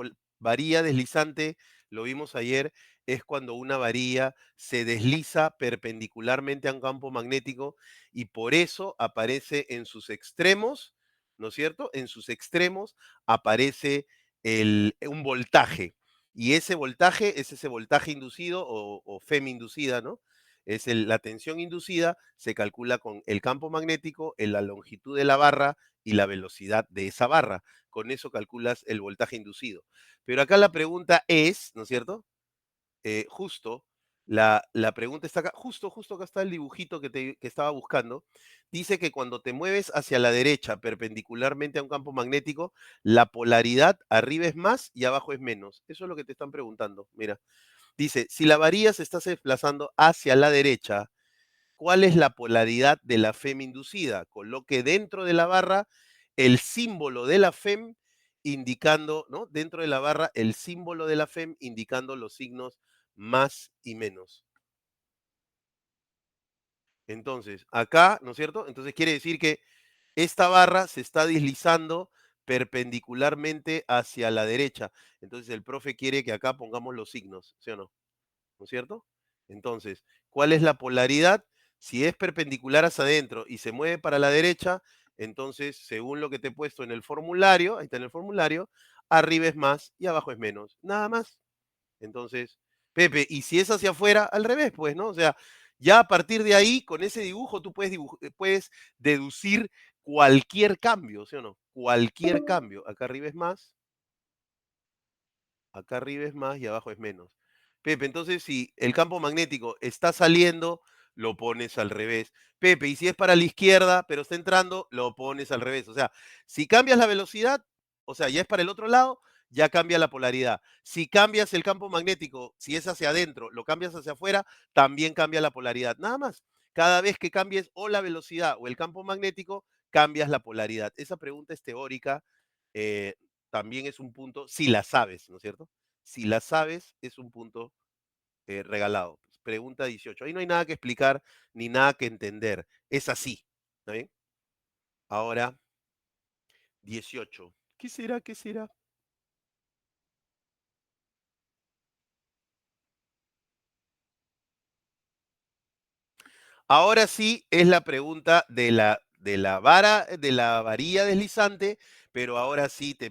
Varilla deslizante, lo vimos ayer, es cuando una varilla se desliza perpendicularmente a un campo magnético y por eso aparece en sus extremos, ¿no es cierto? En sus extremos aparece un voltaje. Y ese voltaje es ese voltaje inducido o FEM inducida, ¿no? La tensión inducida se calcula con el campo magnético, en la longitud de la barra y la velocidad de esa barra. Con eso calculas el voltaje inducido. Pero acá la pregunta es, ¿no es cierto? Justo, la pregunta está acá, justo acá está el dibujito que estaba buscando. Dice que cuando te mueves hacia la derecha perpendicularmente a un campo magnético, la polaridad arriba es más y abajo es menos. Eso es lo que te están preguntando. Mira, dice, si la varilla se está desplazando hacia la derecha, ¿cuál es la polaridad de la FEM inducida? Coloque dentro de la barra el símbolo de la FEM indicando, ¿no? Dentro de la barra el símbolo de la FEM indicando los signos más y menos. Entonces, acá, ¿no es cierto? Entonces quiere decir que esta barra se está deslizando perpendicularmente hacia la derecha. Entonces el profe quiere que acá pongamos los signos, ¿sí o no? ¿No es cierto? Entonces, ¿cuál es la polaridad? Si es perpendicular hacia adentro y se mueve para la derecha, entonces, según lo que te he puesto en el formulario, ahí está en el formulario, arriba es más y abajo es menos. Nada más. Entonces, Pepe, y si es hacia afuera, al revés, pues, ¿no? O sea, ya a partir de ahí, con ese dibujo, tú puedes deducir cualquier cambio, ¿sí o no? Cualquier cambio. Acá arriba es más y abajo es menos. Pepe, entonces si el campo magnético está saliendo, lo pones al revés. Pepe, y si es para la izquierda, pero está entrando, lo pones al revés. O sea, si cambias la velocidad, o sea, ya es para el otro lado, ya cambia la polaridad. Si cambias el campo magnético, si es hacia adentro, lo cambias hacia afuera, también cambia la polaridad. Nada más. Cada vez que cambies o la velocidad o el campo magnético, cambias la polaridad. Esa pregunta es teórica. eh, También es un punto, si la sabes, ¿no es cierto? Si la sabes, es un punto regalado. Pregunta 18. Ahí no hay nada que explicar ni nada que entender. Es así. ¿Está bien? Ahora, 18. ¿Qué será? ¿Qué será? Ahora sí es la pregunta de la varilla deslizante, pero ahora sí te